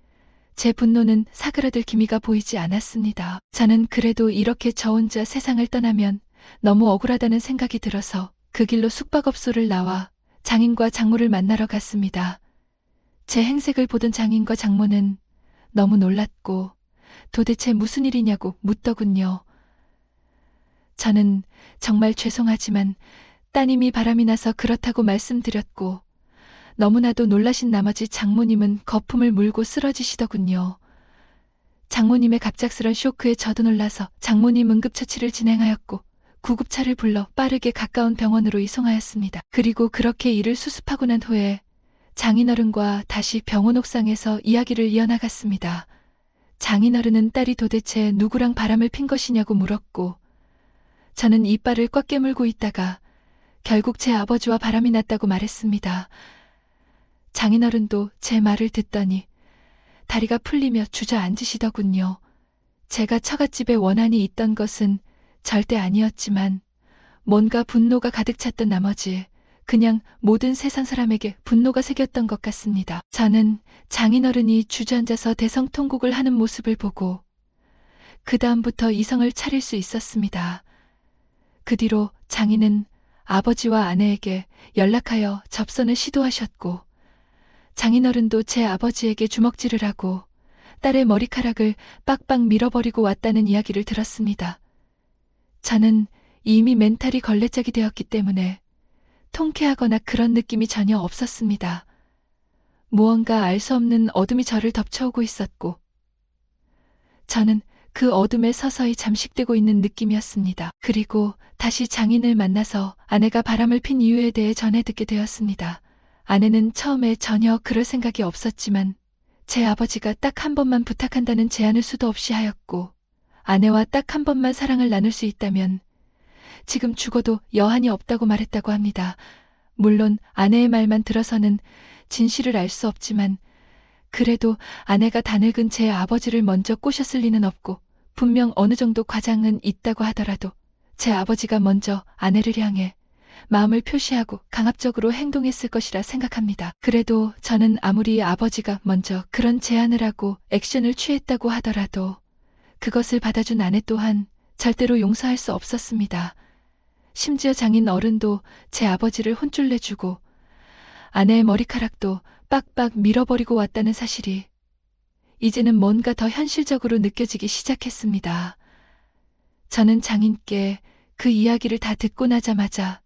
제 분노는 사그라들 기미가 보이지 않았습니다. 저는 그래도 이렇게 저 혼자 세상을 떠나면 너무 억울하다는 생각이 들어서 그 길로 숙박업소를 나와 장인과 장모를 만나러 갔습니다. 제 행색을 보던 장인과 장모는 너무 놀랐고 도대체 무슨 일이냐고 묻더군요. 저는 정말 죄송하지만 따님이 바람이 나서 그렇다고 말씀드렸고 너무나도 놀라신 나머지 장모님은 거품을 물고 쓰러지시더군요. 장모님의 갑작스런 쇼크에 저도 놀라서 장모님 응급처치를 진행하였고 구급차를 불러 빠르게 가까운 병원으로 이송하였습니다. 그리고 그렇게 일을 수습하고 난 후에 장인어른과 다시 병원 옥상에서 이야기를 이어나갔습니다. 장인어른은 딸이 도대체 누구랑 바람을 핀 것이냐고 물었고 저는 이빨을 꽉 깨물고 있다가 결국 제 아버지와 바람이 났다고 말했습니다. 장인어른도 제 말을 듣더니 다리가 풀리며 주저앉으시더군요. 제가 처갓집에 원한이 있던 것은 절대 아니었지만 뭔가 분노가 가득 찼던 나머지 그냥 모든 세상 사람에게 분노가 새겼던 것 같습니다. 저는 장인어른이 주저앉아서 대성통곡을 하는 모습을 보고 그 다음부터 이성을 차릴 수 있었습니다. 그 뒤로 장인은 아버지와 아내에게 연락하여 접선을 시도하셨고 장인어른도 제 아버지에게 주먹질을 하고 딸의 머리카락을 빡빡 밀어버리고 왔다는 이야기를 들었습니다. 저는 이미 멘탈이 걸레짝이 되었기 때문에 통쾌하거나 그런 느낌이 전혀 없었습니다. 무언가 알 수 없는 어둠이 저를 덮쳐오고 있었고 저는 그 어둠에 서서히 잠식되고 있는 느낌이었습니다. 그리고 다시 장인을 만나서 아내가 바람을 핀 이유에 대해 전해 듣게 되었습니다. 아내는 처음에 전혀 그럴 생각이 없었지만 제 아버지가 딱 한 번만 부탁한다는 제안을 수도 없이 하였고 아내와 딱 한 번만 사랑을 나눌 수 있다면 지금 죽어도 여한이 없다고 말했다고 합니다. 물론 아내의 말만 들어서는 진실을 알 수 없지만 그래도 아내가 다 늙은 제 아버지를 먼저 꼬셨을 리는 없고 분명 어느 정도 과장은 있다고 하더라도 제 아버지가 먼저 아내를 향해 마음을 표시하고 강압적으로 행동했을 것이라 생각합니다. 그래도 저는 아무리 아버지가 먼저 그런 제안을 하고 액션을 취했다고 하더라도 그것을 받아준 아내 또한 절대로 용서할 수 없었습니다. 심지어 장인 어른도 제 아버지를 혼쭐 내주고 아내의 머리카락도 빡빡 밀어버리고 왔다는 사실이 이제는 뭔가 더 현실적으로 느껴지기 시작했습니다. 저는 장인께 그 이야기를 다 듣고 나자마자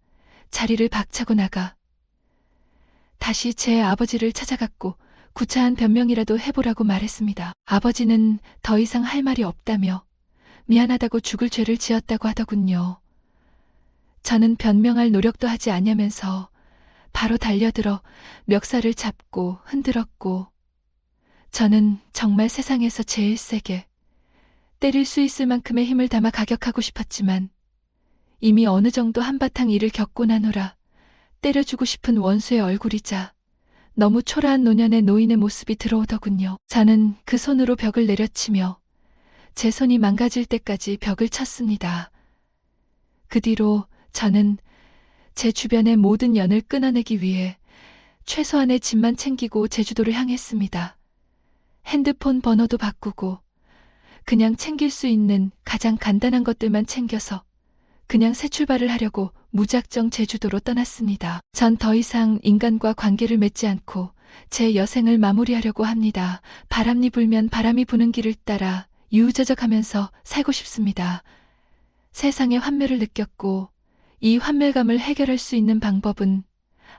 자리를 박차고 나가 다시 제 아버지를 찾아갔고 구차한 변명이라도 해보라고 말했습니다. 아버지는 더 이상 할 말이 없다며 미안하다고 죽을 죄를 지었다고 하더군요. 저는 변명할 노력도 하지 않으면서 바로 달려들어 멱살을 잡고 흔들었고 저는 정말 세상에서 제일 세게 때릴 수 있을 만큼의 힘을 담아 가격하고 싶었지만 이미 어느 정도 한바탕 일을 겪고 나노라 때려주고 싶은 원수의 얼굴이자 너무 초라한 노년의 노인의 모습이 들어오더군요. 저는 그 손으로 벽을 내려치며 제 손이 망가질 때까지 벽을 쳤습니다. 그 뒤로 저는 제 주변의 모든 연을 끊어내기 위해 최소한의 짐만 챙기고 제주도를 향했습니다. 핸드폰 번호도 바꾸고 그냥 챙길 수 있는 가장 간단한 것들만 챙겨서 그냥 새 출발을 하려고 무작정 제주도로 떠났습니다. 전 더 이상 인간과 관계를 맺지 않고 제 여생을 마무리하려고 합니다. 바람이 불면 바람이 부는 길을 따라 유유자적하면서 살고 싶습니다. 세상의 환멸을 느꼈고 이 환멸감을 해결할 수 있는 방법은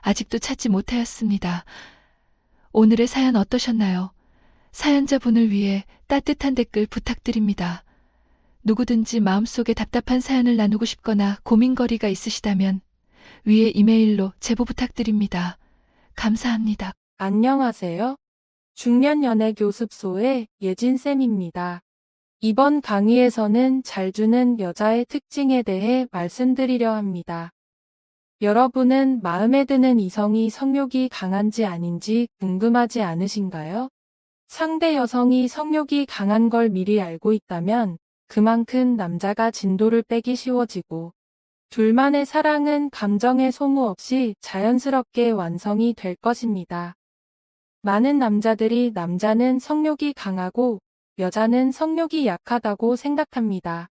아직도 찾지 못하였습니다. 오늘의 사연 어떠셨나요? 사연자분을 위해 따뜻한 댓글 부탁드립니다. 누구든지 마음속에 답답한 사연을 나누고 싶거나 고민거리가 있으시다면 위에 이메일로 제보 부탁드립니다. 감사합니다. 안녕하세요. 중년연애교습소의 예진쌤입니다. 이번 강의에서는 잘 주는 여자의 특징에 대해 말씀드리려 합니다. 여러분은 마음에 드는 이성이 성욕이 강한지 아닌지 궁금하지 않으신가요? 상대 여성이 성욕이 강한 걸 미리 알고 있다면 그만큼 남자가 진도를 빼기 쉬워지고 둘만의 사랑은 감정의 소모 없이 자연스럽게 완성이 될 것입니다. 많은 남자들이 남자는 성욕이 강하고 여자는 성욕이 약하다고 생각합니다.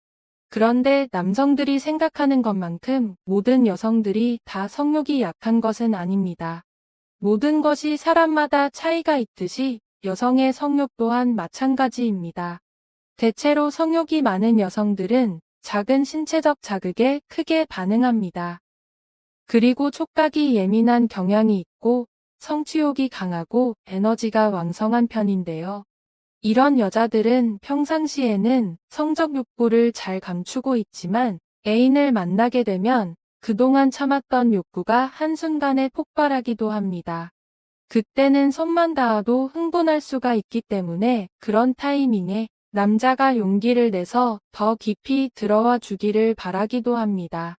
그런데 남성들이 생각하는 것만큼 모든 여성들이 다 성욕이 약한 것은 아닙니다. 모든 것이 사람마다 차이가 있듯이 여성의 성욕 또한 마찬가지입니다. 대체로 성욕이 많은 여성들은 작은 신체적 자극에 크게 반응합니다. 그리고 촉각이 예민한 경향이 있고 성취욕이 강하고 에너지가 왕성한 편인데요. 이런 여자들은 평상시에는 성적 욕구를 잘 감추고 있지만 애인을 만나게 되면 그동안 참았던 욕구가 한순간에 폭발하기도 합니다. 그때는 손만 닿아도 흥분할 수가 있기 때문에 그런 타이밍에 남자가 용기를 내서 더 깊이 들어와 주기를 바라기도 합니다.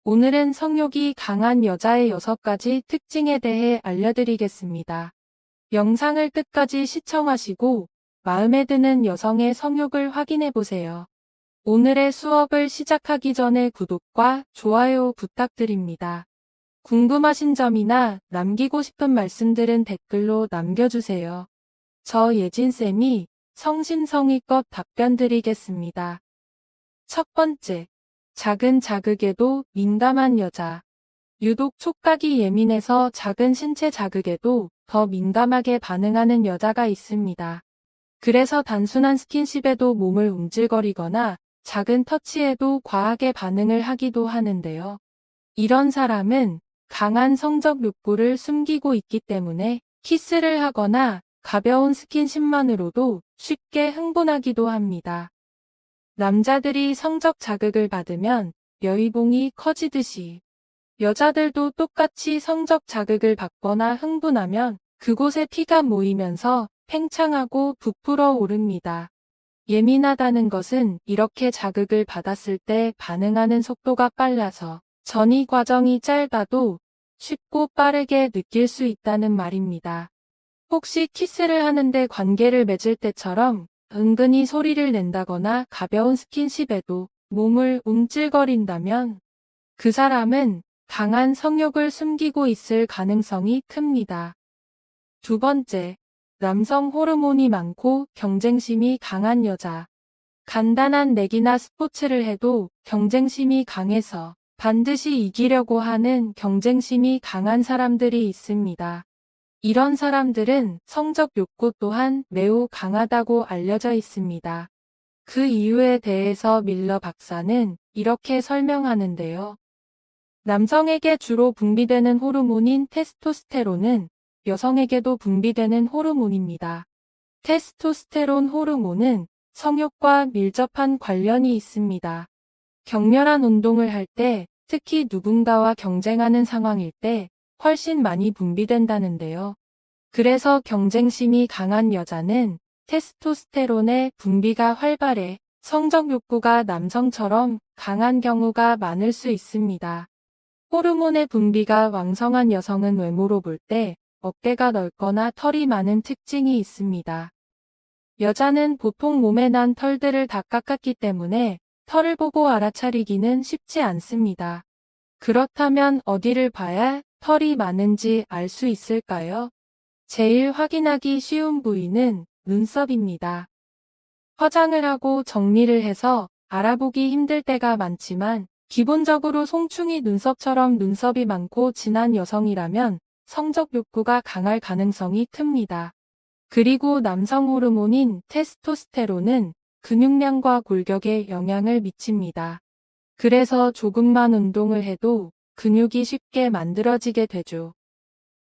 오늘은 성욕이 강한 여자의 6가지 특징에 대해 알려드리겠습니다. 영상을 끝까지 시청하시고 마음에 드는 여성의 성욕을 확인해보세요. 오늘의 수업을 시작하기 전에 구독과 좋아요 부탁드립니다. 궁금하신 점이나 남기고 싶은 말씀들은 댓글로 남겨주세요. 저 예진쌤이 성심성의껏 답변 드리겠습니다. 첫 번째, 작은 자극에도 민감한 여자. 유독 촉각이 예민해서 작은 신체 자극에도 더 민감하게 반응하는 여자가 있습니다. 그래서 단순한 스킨십에도 몸을 움찔거리거나 작은 터치에도 과하게 반응을 하기도 하는데요. 이런 사람은 강한 성적 욕구를 숨기고 있기 때문에 키스를 하거나 가벼운 스킨십만으로도 쉽게 흥분하기도 합니다. 남자들이 성적 자극을 받으면 여의봉이 커지듯이 여자들도 똑같이 성적 자극을 받거나 흥분하면 그곳에 피가 모이면서 팽창하고 부풀어 오릅니다. 예민하다는 것은 이렇게 자극을 받았을 때 반응하는 속도가 빨라서 전이 과정이 짧아도 쉽고 빠르게 느낄 수 있다는 말입니다. 혹시 키스를 하는데 관계를 맺을 때처럼 은근히 소리를 낸다거나 가벼운 스킨십에도 몸을 움찔거린다면 그 사람은 강한 성욕을 숨기고 있을 가능성이 큽니다. 두 번째, 남성 호르몬이 많고 경쟁심이 강한 여자. 간단한 내기나 스포츠를 해도 경쟁심이 강해서 반드시 이기려고 하는 경쟁심이 강한 사람들이 있습니다. 이런 사람들은 성적 욕구 또한 매우 강하다고 알려져 있습니다. 그 이유에 대해서 밀러 박사는 이렇게 설명하는데요. 남성에게 주로 분비되는 호르몬인 테스토스테론은 여성에게도 분비되는 호르몬입니다. 테스토스테론 호르몬은 성욕과 밀접한 관련이 있습니다. 격렬한 운동을 할 때, 특히 누군가와 경쟁하는 상황일 때 훨씬 많이 분비된다는데요. 그래서 경쟁심이 강한 여자는 테스토스테론의 분비가 활발해 성적 욕구가 남성처럼 강한 경우가 많을 수 있습니다. 호르몬의 분비가 왕성한 여성은 외모로 볼 때 어깨가 넓거나 털이 많은 특징이 있습니다. 여자는 보통 몸에 난 털들을 다 깎았기 때문에 털을 보고 알아차리기는 쉽지 않습니다. 그렇다면 어디를 봐야 털이 많은지 알 수 있을까요? 제일 확인하기 쉬운 부위는 눈썹입니다. 화장을 하고 정리를 해서 알아보기 힘들 때가 많지만 기본적으로 송충이 눈썹처럼 눈썹이 많고 진한 여성이라면 성적 욕구가 강할 가능성이 큽니다. 그리고 남성 호르몬인 테스토스테론은 근육량과 골격에 영향을 미칩니다. 그래서 조금만 운동을 해도 근육이 쉽게 만들어지게 되죠.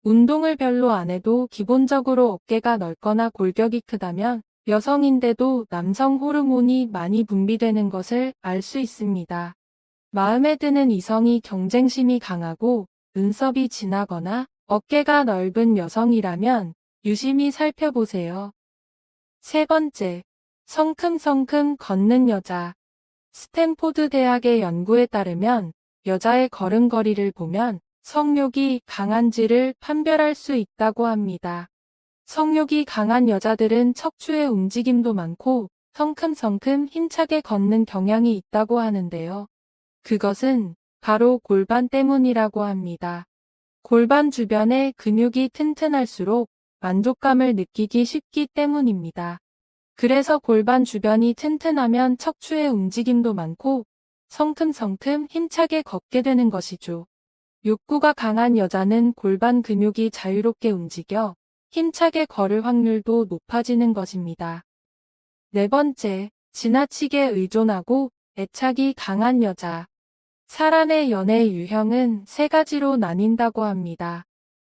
운동을 별로 안 해도 기본적으로 어깨가 넓거나 골격이 크다면 여성인데도 남성 호르몬이 많이 분비되는 것을 알 수 있습니다. 마음에 드는 이성이 경쟁심이 강하고 눈썹이 진하거나 어깨가 넓은 여성이라면 유심히 살펴보세요. 세 번째, 성큼성큼 걷는 여자. 스탠포드 대학의 연구에 따르면 여자의 걸음걸이를 보면 성욕이 강한지를 판별할 수 있다고 합니다. 성욕이 강한 여자들은 척추의 움직임도 많고 성큼성큼 힘차게 걷는 경향이 있다고 하는데요. 그것은 바로 골반 때문이라고 합니다. 골반 주변의 근육이 튼튼할수록 만족감을 느끼기 쉽기 때문입니다. 그래서 골반 주변이 튼튼하면 척추의 움직임도 많고 성큼성큼 힘차게 걷게 되는 것이죠. 욕구가 강한 여자는 골반 근육이 자유롭게 움직여 힘차게 걸을 확률도 높아지는 것입니다. 네 번째, 지나치게 의존하고 애착이 강한 여자. 사람의 연애 유형은 세 가지로 나뉜다고 합니다.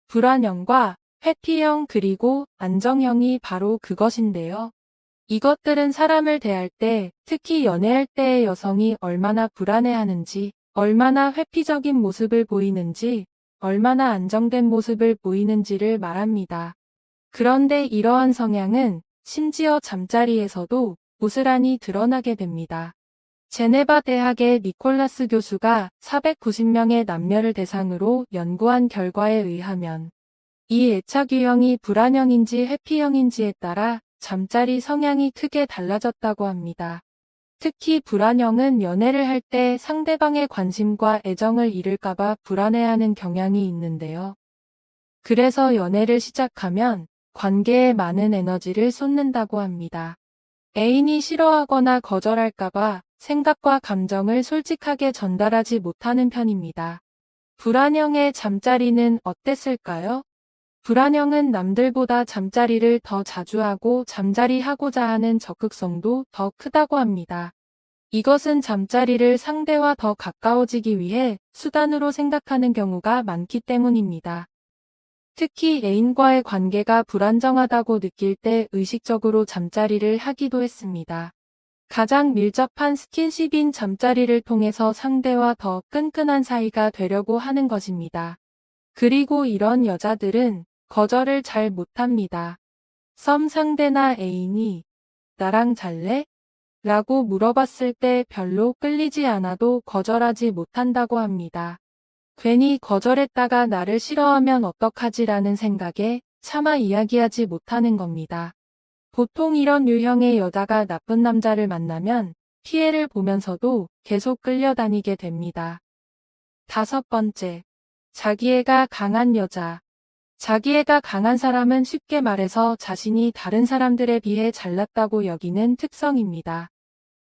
불안형과 회피형 그리고 안정형이 바로 그것인데요. 이것들은 사람을 대할 때, 특히 연애할 때의 여성이 얼마나 불안해하는지, 얼마나 회피적인 모습을 보이는지, 얼마나 안정된 모습을 보이는지를 말합니다. 그런데 이러한 성향은 심지어 잠자리에서도 고스란히 드러나게 됩니다. 제네바 대학의 니콜라스 교수가 490명의 남녀를 대상으로 연구한 결과에 의하면 이 애착 유형이 불안형인지 회피형인지에 따라 잠자리 성향이 크게 달라졌다고 합니다. 특히 불안형은 연애를 할 때 상대방의 관심과 애정을 잃을까봐 불안해하는 경향이 있는데요. 그래서 연애를 시작하면 관계에 많은 에너지를 쏟는다고 합니다. 애인이 싫어하거나 거절할까봐 생각과 감정을 솔직하게 전달하지 못하는 편입니다. 불안형의 잠자리는 어땠을까요? 불안형은 남들보다 잠자리를 더 자주 하고 잠자리 하고자 하는 적극성도 더 크다고 합니다. 이것은 잠자리를 상대와 더 가까워지기 위해 수단으로 생각하는 경우가 많기 때문입니다. 특히 애인과의 관계가 불안정하다고 느낄 때 의식적으로 잠자리를 하기도 했습니다. 가장 밀접한 스킨십인 잠자리를 통해서 상대와 더 끈끈한 사이가 되려고 하는 것입니다. 그리고 이런 여자들은 거절을 잘 못합니다. 썸 상대나 애인이 나랑 잘래? 라고 물어봤을 때 별로 끌리지 않아도 거절하지 못한다고 합니다. 괜히 거절했다가 나를 싫어하면 어떡하지라는 생각에 차마 이야기하지 못하는 겁니다. 보통 이런 유형의 여자가 나쁜 남자를 만나면 피해를 보면서도 계속 끌려다니게 됩니다. 다섯 번째, 자기애가 강한 여자. 자기애가 강한 사람은 쉽게 말해서 자신이 다른 사람들에 비해 잘났다고 여기는 특성입니다.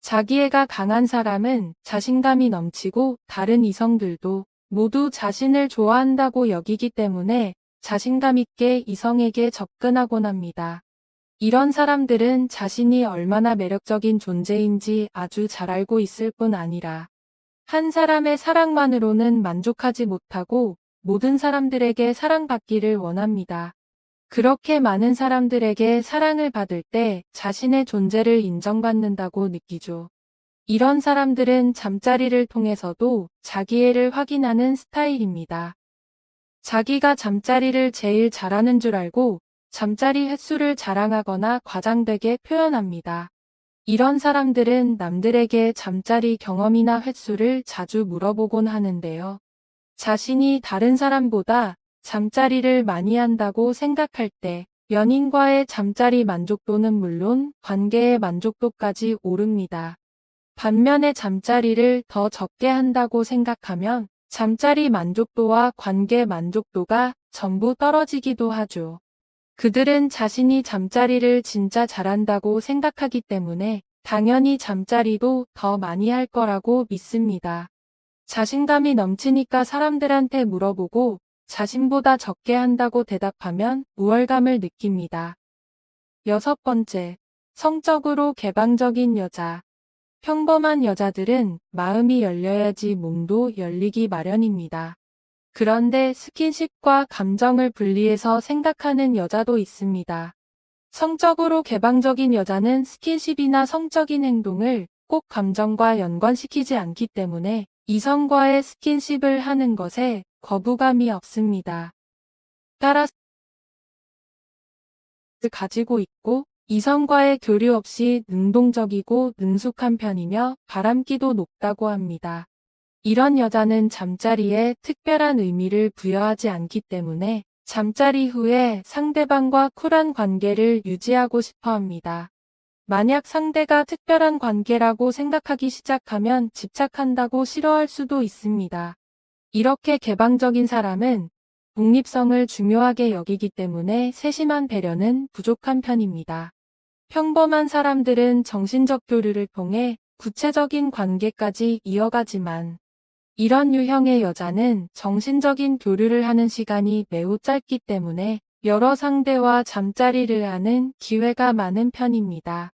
자기애가 강한 사람은 자신감이 넘치고 다른 이성들도 모두 자신을 좋아한다고 여기기 때문에 자신감 있게 이성에게 접근하곤 합니다. 이런 사람들은 자신이 얼마나 매력적인 존재인지 아주 잘 알고 있을 뿐 아니라 한 사람의 사랑만으로는 만족하지 못하고 모든 사람들에게 사랑받기를 원합니다. 그렇게 많은 사람들에게 사랑을 받을 때 자신의 존재를 인정받는다고 느끼죠. 이런 사람들은 잠자리를 통해서도 자기애를 확인하는 스타일입니다. 자기가 잠자리를 제일 잘하는 줄 알고 잠자리 횟수를 자랑하거나 과장되게 표현합니다. 이런 사람들은 남들에게 잠자리 경험이나 횟수를 자주 물어보곤 하는데요. 자신이 다른 사람보다 잠자리를 많이 한다고 생각할 때 연인과의 잠자리 만족도는 물론 관계의 만족도까지 오릅니다. 반면에 잠자리를 더 적게 한다고 생각하면 잠자리 만족도와 관계 만족도가 전부 떨어지기도 하죠. 그들은 자신이 잠자리를 진짜 잘한다고 생각하기 때문에 당연히 잠자리도 더 많이 할 거라고 믿습니다. 자신감이 넘치니까 사람들한테 물어보고 자신보다 적게 한다고 대답하면 우월감을 느낍니다. 여섯 번째, 성적으로 개방적인 여자. 평범한 여자들은 마음이 열려야지 몸도 열리기 마련입니다. 그런데 스킨십과 감정을 분리해서 생각하는 여자도 있습니다. 성적으로 개방적인 여자는 스킨십이나 성적인 행동을 꼭 감정과 연관시키지 않기 때문에 이성과의 스킨십을 하는 것에 거부감이 없습니다. 따라서 가지고 있고 이성과의 교류 없이 능동적이고 능숙한 편이며 바람기도 높다고 합니다. 이런 여자는 잠자리에 특별한 의미를 부여하지 않기 때문에 잠자리 후에 상대방과 쿨한 관계를 유지하고 싶어 합니다. 만약 상대가 특별한 관계라고 생각하기 시작하면 집착한다고 싫어할 수도 있습니다. 이렇게 개방적인 사람은 독립성을 중요하게 여기기 때문에 세심한 배려는 부족한 편입니다. 평범한 사람들은 정신적 교류를 통해 구체적인 관계까지 이어가지만 이런 유형의 여자는 정신적인 교류를 하는 시간이 매우 짧기 때문에 여러 상대와 잠자리를 하는 기회가 많은 편입니다.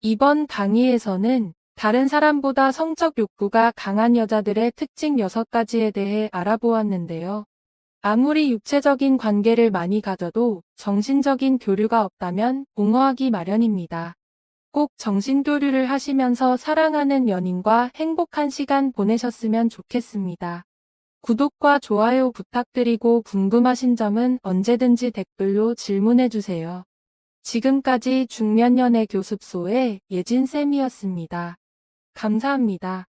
이번 강의에서는 다른 사람보다 성적 욕구가 강한 여자들의 특징 6가지에 대해 알아보았는데요. 아무리 육체적인 관계를 많이 가져도 정신적인 교류가 없다면 공허하기 마련입니다. 꼭 정신교류를 하시면서 사랑하는 연인과 행복한 시간 보내셨으면 좋겠습니다. 구독과 좋아요 부탁드리고 궁금하신 점은 언제든지 댓글로 질문해주세요. 지금까지 중년연애 교습소의 예진쌤이었습니다. 감사합니다.